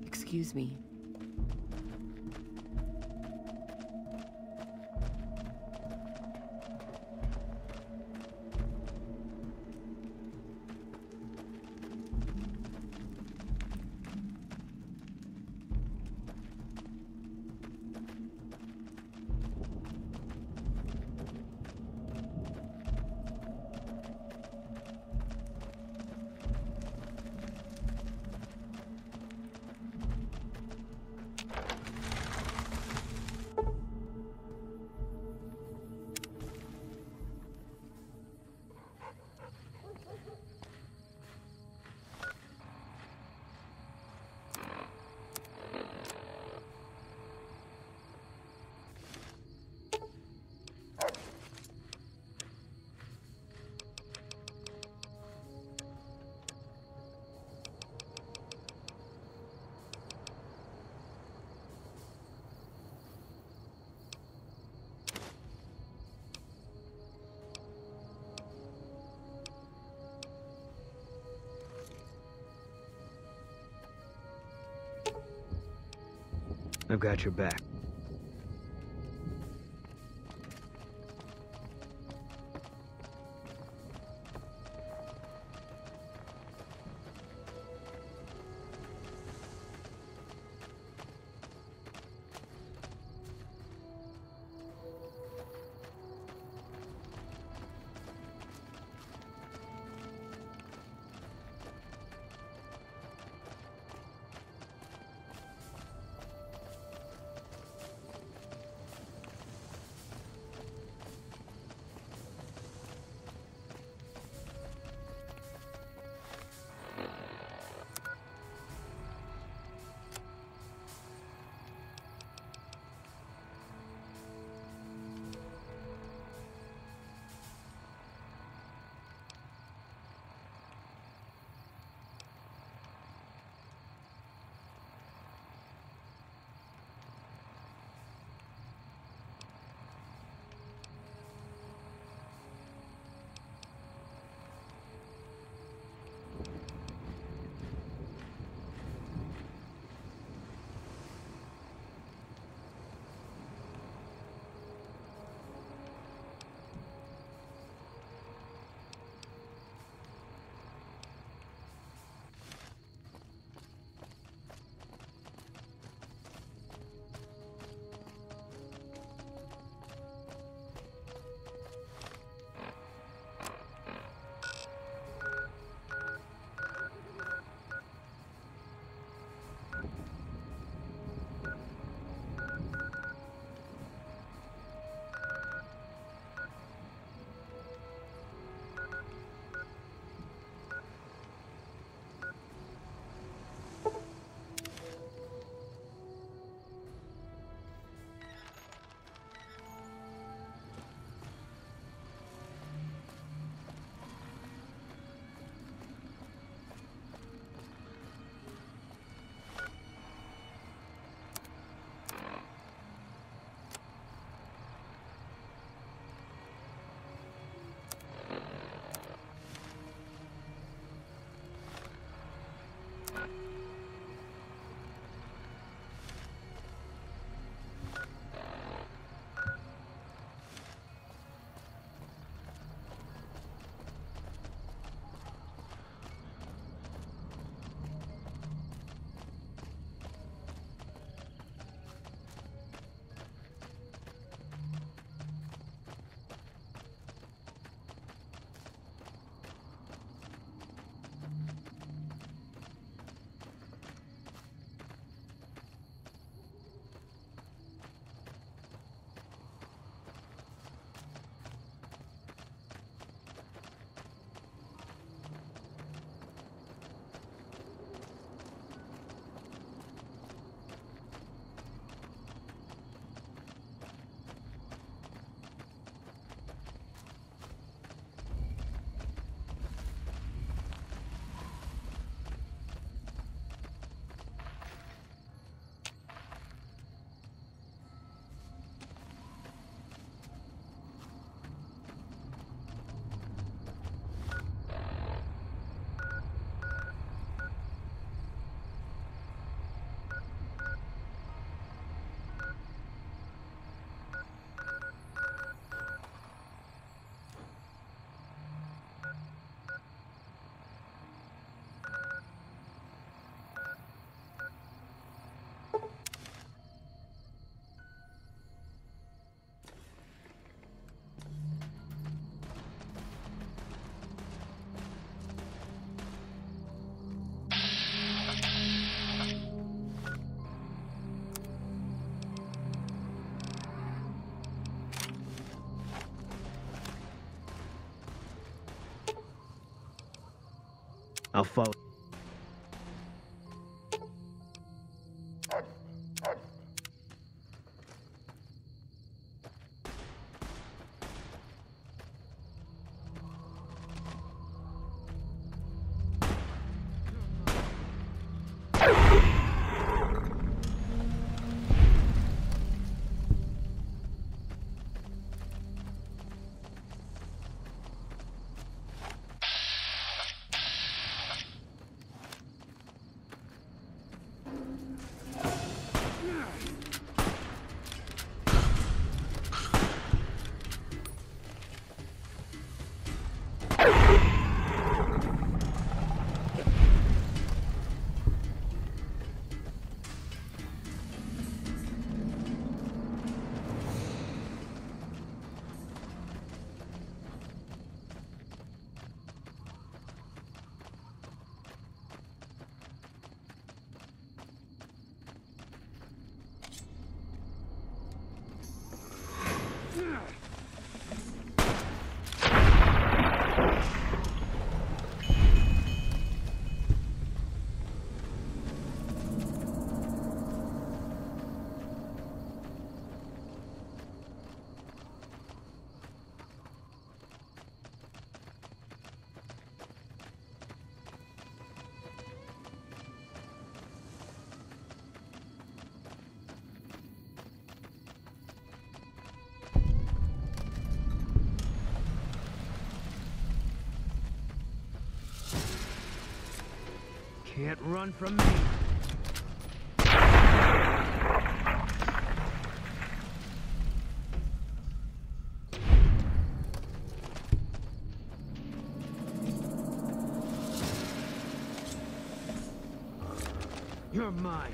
Excuse me. I've got your back. I'll follow. Can't run from me. You're mine.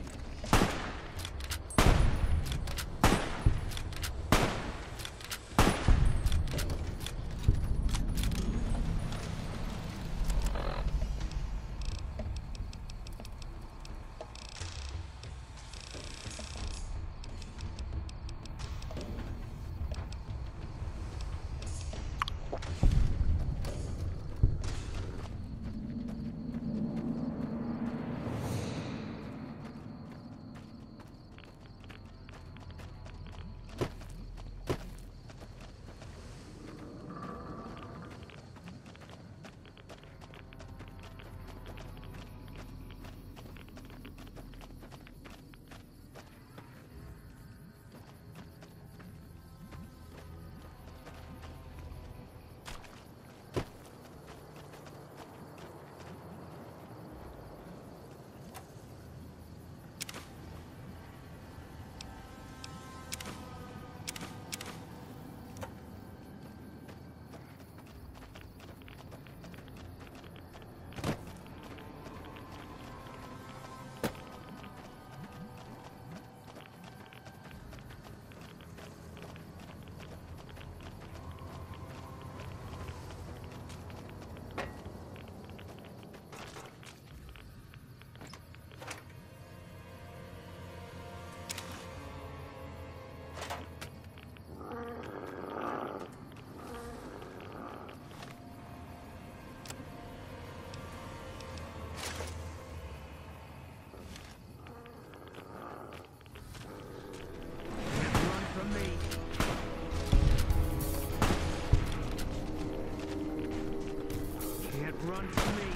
Run from me.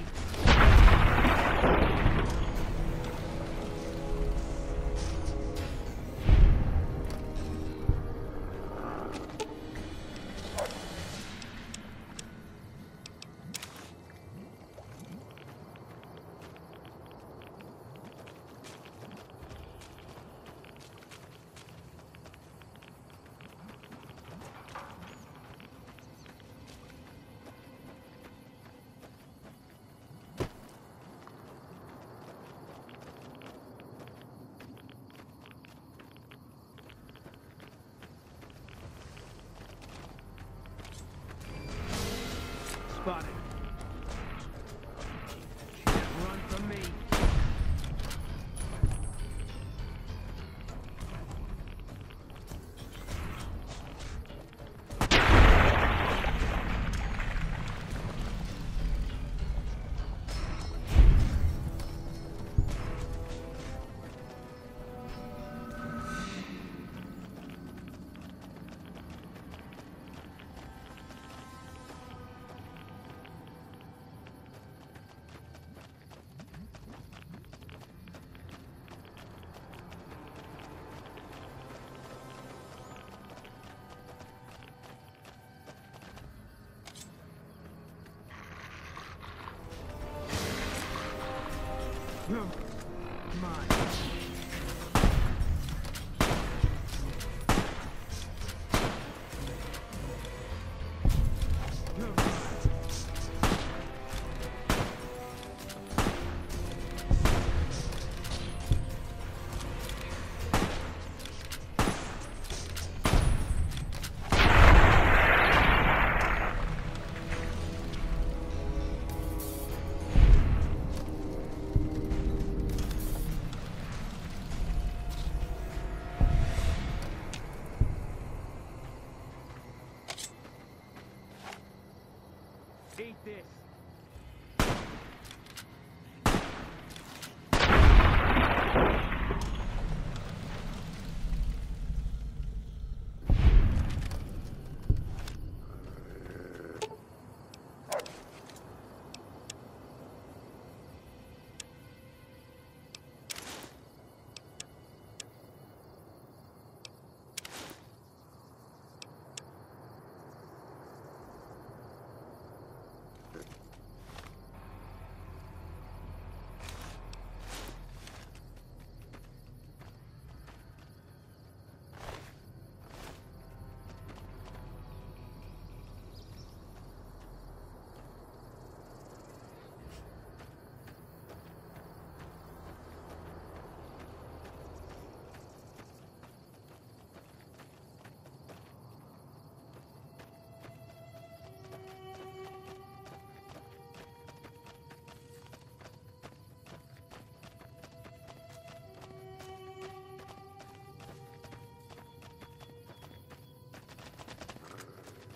Spotted. Can't run from me. You're mine. Eat this.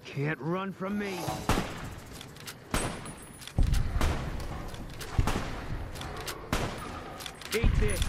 Can't run from me. Eat this.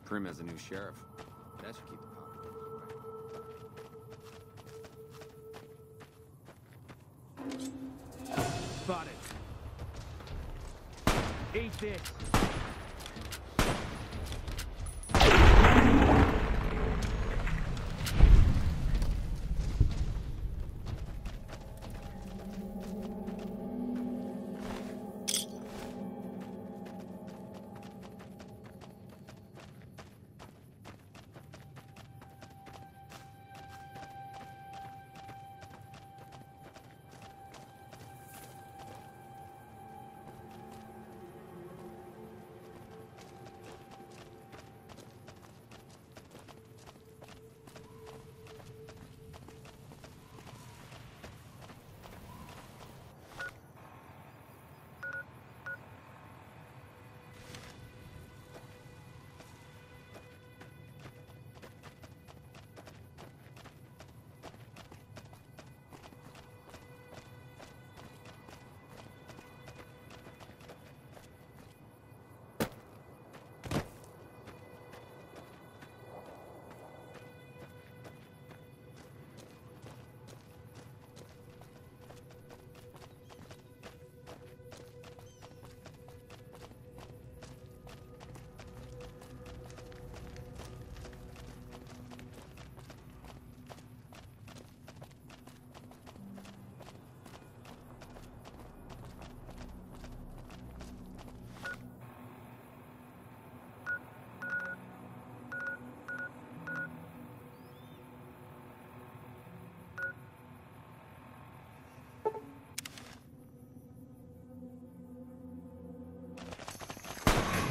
Prim has a new sheriff. That should keep the power. Spotted. Eat this.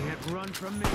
Can't run from me.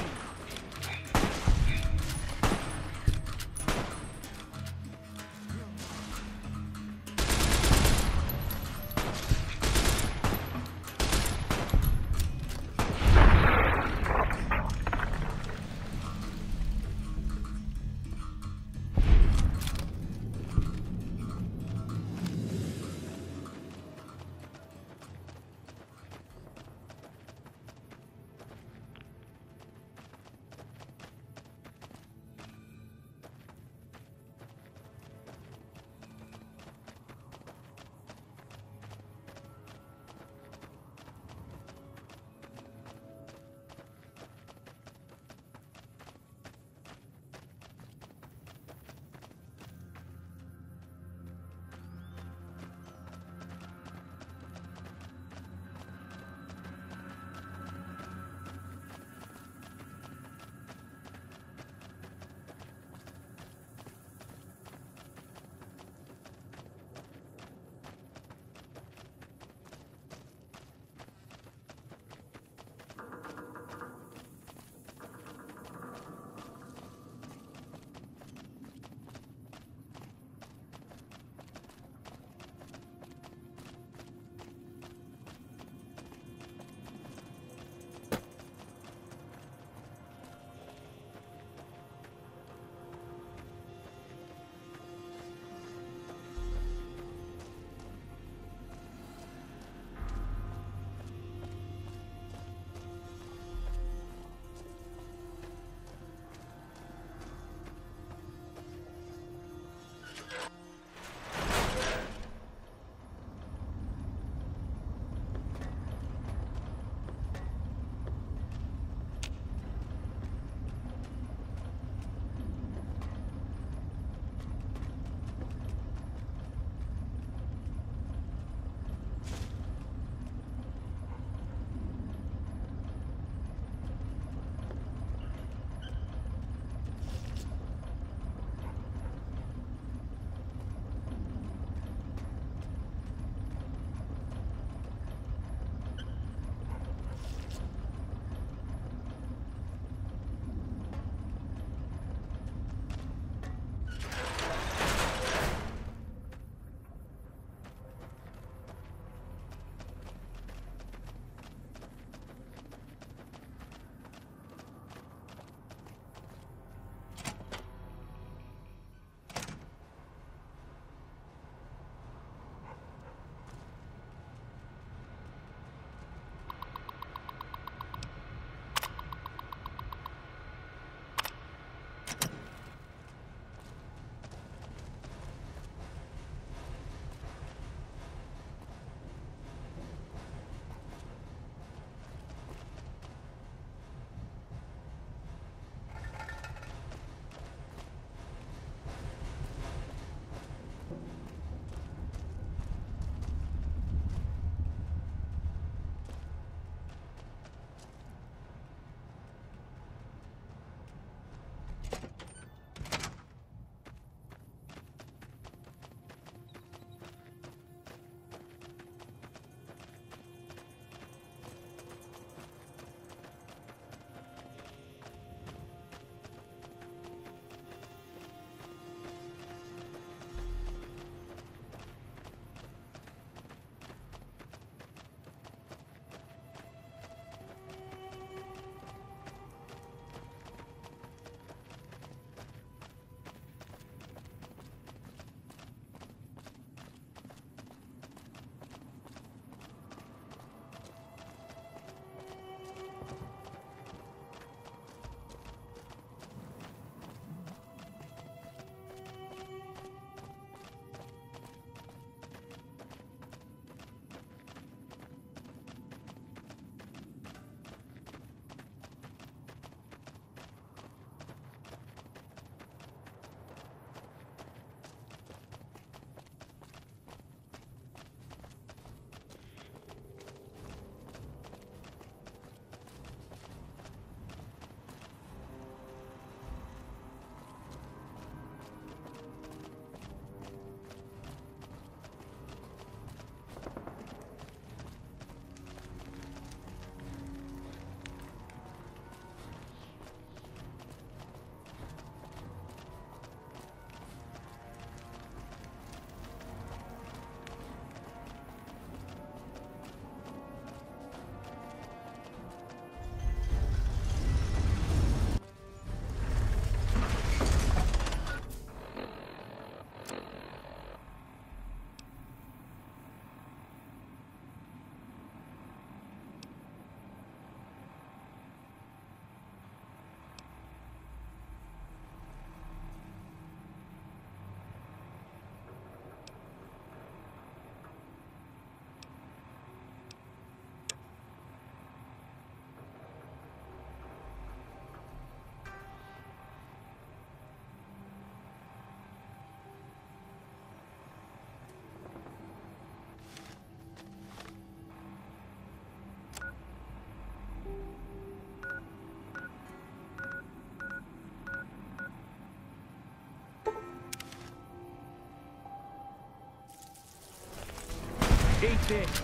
Eat this.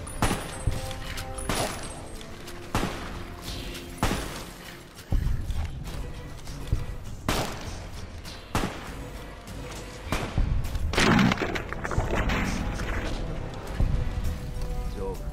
It's over.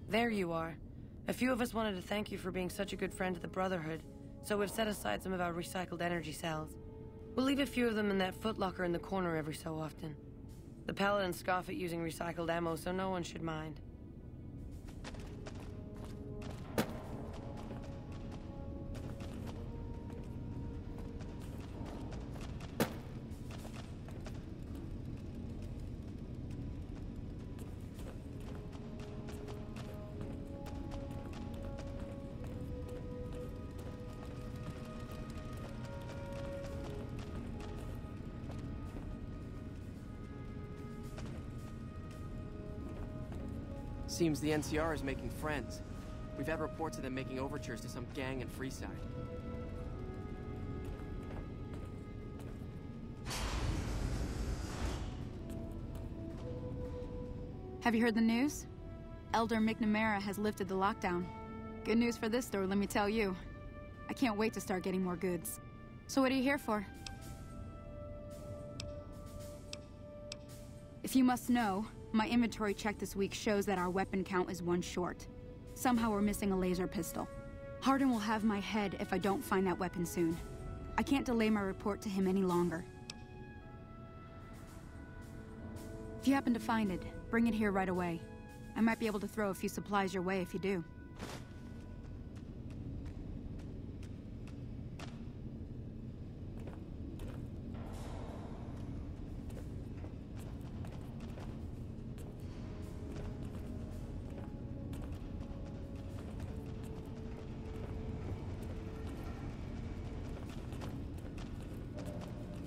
There you are. A few of us wanted to thank you for being such a good friend to the Brotherhood, so we've set aside some of our recycled energy cells. We'll leave a few of them in that footlocker in the corner every so often. The Paladins scoff at using recycled ammo, so no one should mind. Seems the NCR is making friends. We've had reports of them making overtures to some gang in Freeside. Have you heard the news? Elder McNamara has lifted the lockdown. Good news for this store, let me tell you. I can't wait to start getting more goods. So what are you here for? If you must know, my inventory check this week shows that our weapon count is 1 short. Somehow we're missing a laser pistol. Hardin will have my head if I don't find that weapon soon. I can't delay my report to him any longer. If you happen to find it, bring it here right away. I might be able to throw a few supplies your way if you do.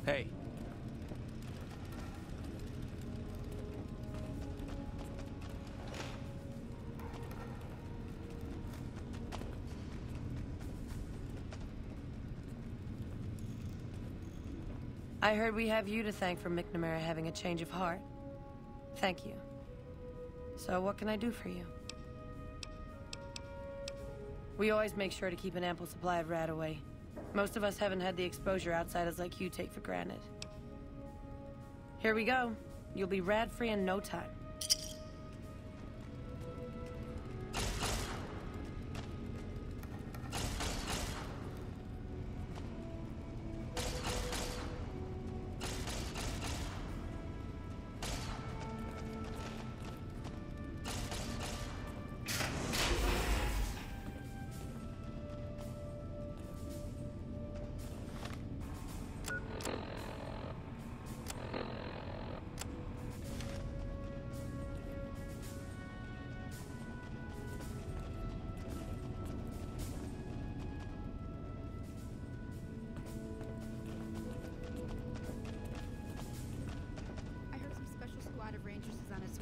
Hey. I heard we have you to thank for McNamara having a change of heart. Thank you. So what can I do for you? We always make sure to keep an ample supply of Radaway. Most of us haven't had the exposure outsiders like you take for granted. Here we go. You'll be rad-free in no time.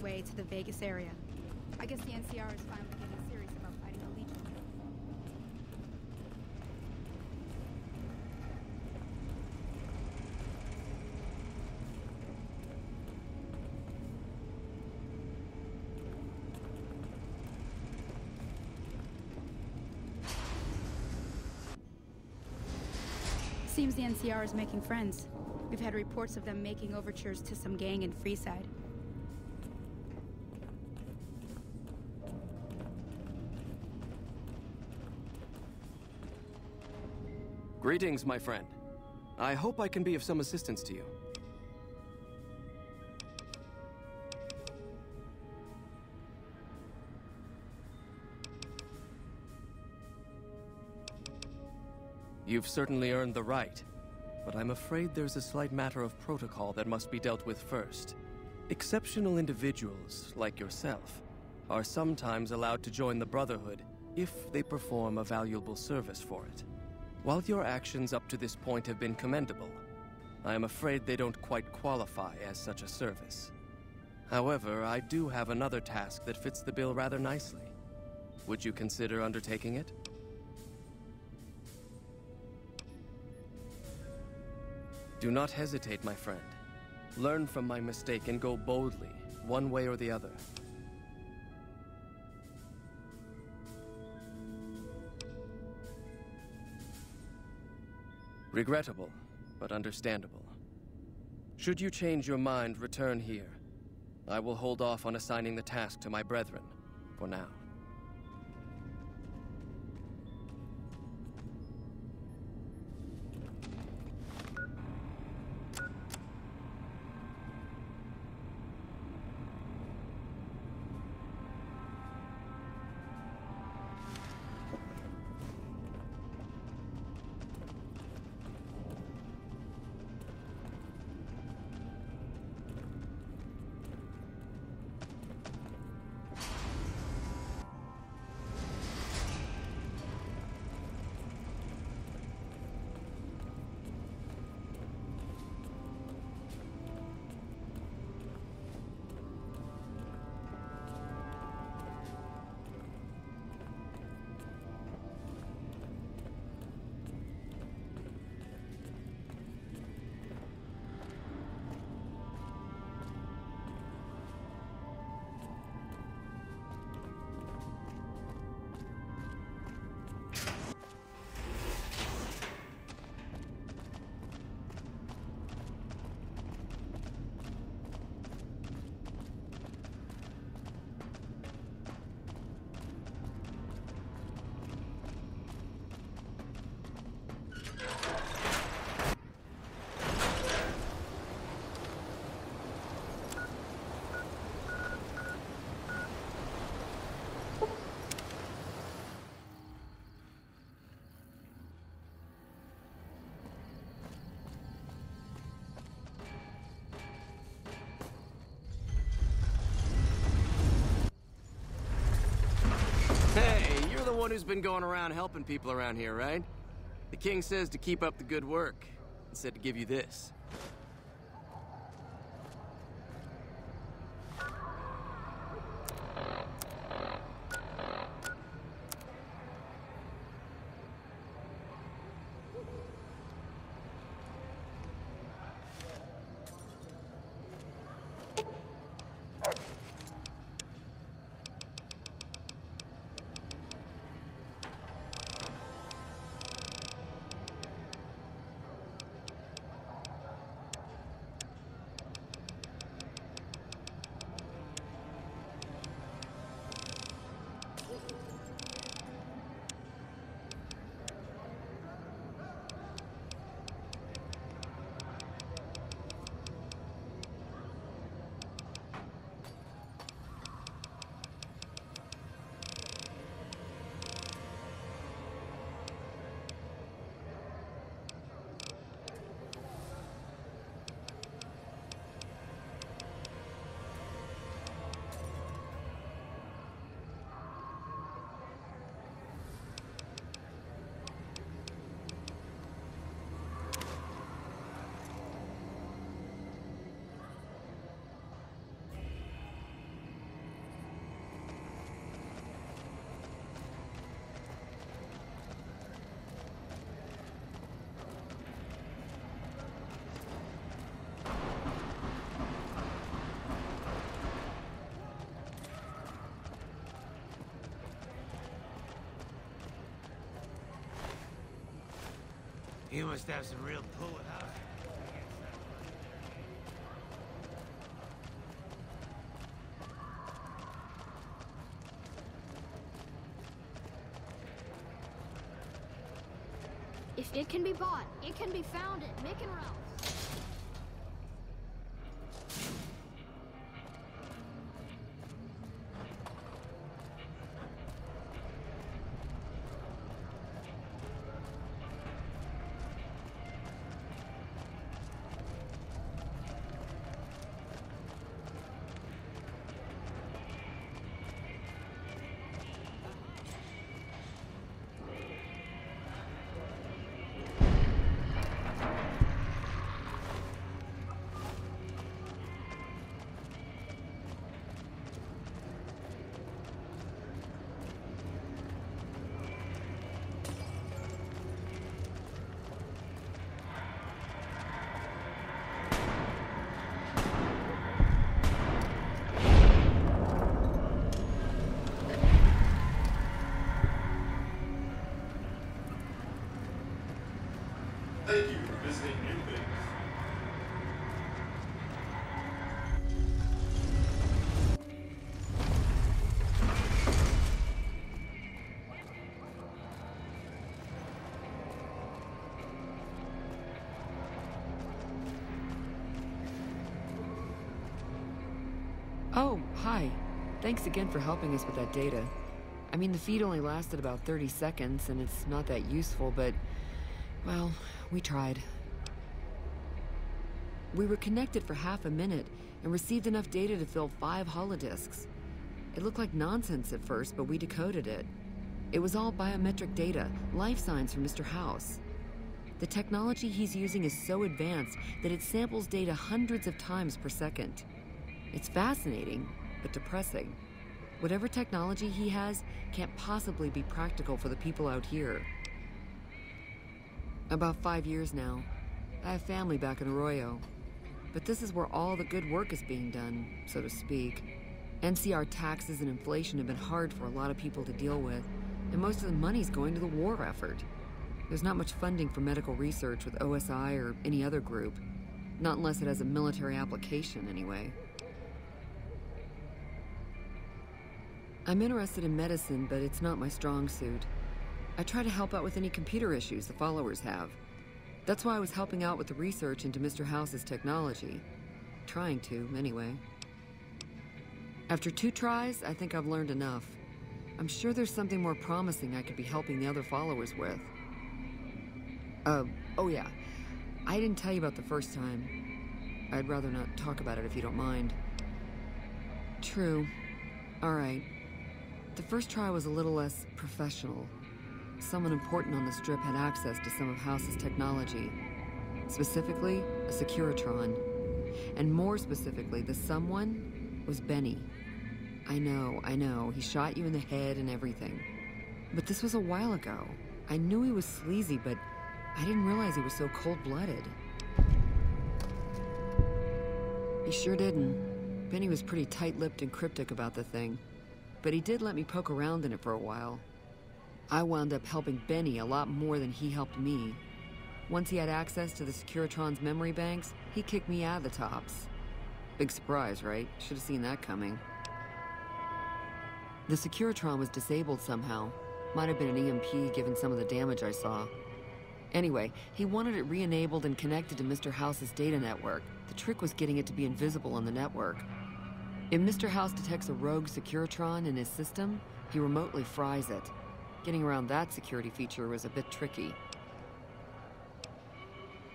Way to the Vegas area. I guess the NCR is finally getting serious about fighting the Legion. Seems the NCR is making friends. We've had reports of them making overtures to some gang in Freeside. Greetings, my friend. I hope I can be of some assistance to you. You've certainly earned the right, but I'm afraid there's a slight matter of protocol that must be dealt with first. Exceptional individuals, like yourself, are sometimes allowed to join the Brotherhood if they perform a valuable service for it. While your actions up to this point have been commendable, I am afraid they don't quite qualify as such a service. However, I do have another task that fits the bill rather nicely. Would you consider undertaking it? Do not hesitate, my friend. Learn from my mistake and go boldly, one way or the other. Regrettable, but understandable. Should you change your mind, return here. I will hold off on assigning the task to my brethren, for now. one who's been going around helping people around here, right? The king says to keep up the good work, and said to give you this. You must have some real pull with us. If it can be bought, it can be found at Mick and Ralph's. Thank you for visiting New Things. Oh, hi. Thanks again for helping us with that data. I mean, the feed only lasted about 30 seconds, and it's not that useful, but, well, we tried. We were connected for half a minute and received enough data to fill 5 holodisks. It looked like nonsense at first, but we decoded it. It was all biometric data, life signs from Mr. House. The technology he's using is so advanced that it samples data hundreds of times per second. It's fascinating, but depressing. Whatever technology he has can't possibly be practical for the people out here. About 5 years now. I have family back in Arroyo. But this is where all the good work is being done, so to speak. NCR taxes and inflation have been hard for a lot of people to deal with, and most of the money's going to the war effort. There's not much funding for medical research with OSI or any other group. Not unless it has a military application, anyway. I'm interested in medicine, but it's not my strong suit. I try to help out with any computer issues the followers have. That's why I was helping out with the research into Mr. House's technology. Trying to, anyway. After 2 tries, I think I've learned enough. I'm sure there's something more promising I could be helping the other followers with. Oh yeah. I didn't tell you about the first time. I'd rather not talk about it if you don't mind. True. All right. The first try was a little less professional. Someone important on the Strip had access to some of House's technology. Specifically, a Securitron. And more specifically, the someone was Benny. I know, he shot you in the head and everything. But this was a while ago. I knew he was sleazy, but I didn't realize he was so cold-blooded. He sure didn't. Benny was pretty tight-lipped and cryptic about the thing. But he did let me poke around in it for a while. I wound up helping Benny a lot more than he helped me. Once he had access to the Securitron's memory banks, he kicked me out of the tops. Big surprise, right? Should have seen that coming. The Securitron was disabled somehow. Might have been an EMP given some of the damage I saw. Anyway, he wanted it re-enabled and connected to Mr. House's data network. The trick was getting it to be invisible on the network. If Mr. House detects a rogue Securitron in his system, he remotely fries it. Getting around that security feature was a bit tricky.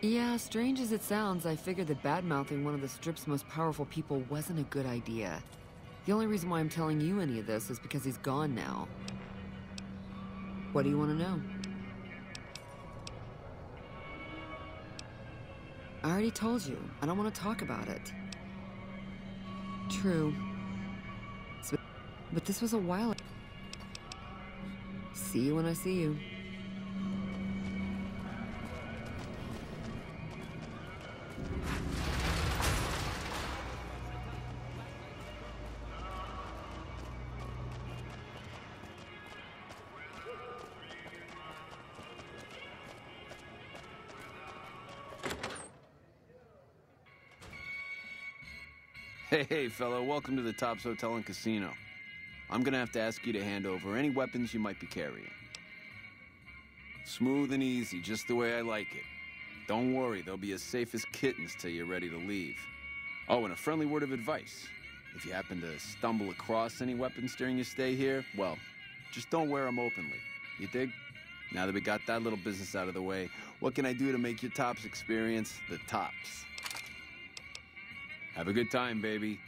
Yeah, strange as it sounds, I figured that bad-mouthing one of the Strip's most powerful people wasn't a good idea. The only reason why I'm telling you any of this is because he's gone now. What do you want to know? I already told you. I don't want to talk about it. True. But this was a while ago. See you when I see you. Hey, fellow, welcome to the Tops Hotel and Casino. I'm gonna have to ask you to hand over any weapons you might be carrying. Smooth and easy, just the way I like it. Don't worry, they'll be as safe as kittens till you're ready to leave. Oh, and a friendly word of advice. If you happen to stumble across any weapons during your stay here, well, just don't wear them openly. You dig? Now that we got that little business out of the way, what can I do to make your Tops experience the tops? Have a good time, baby.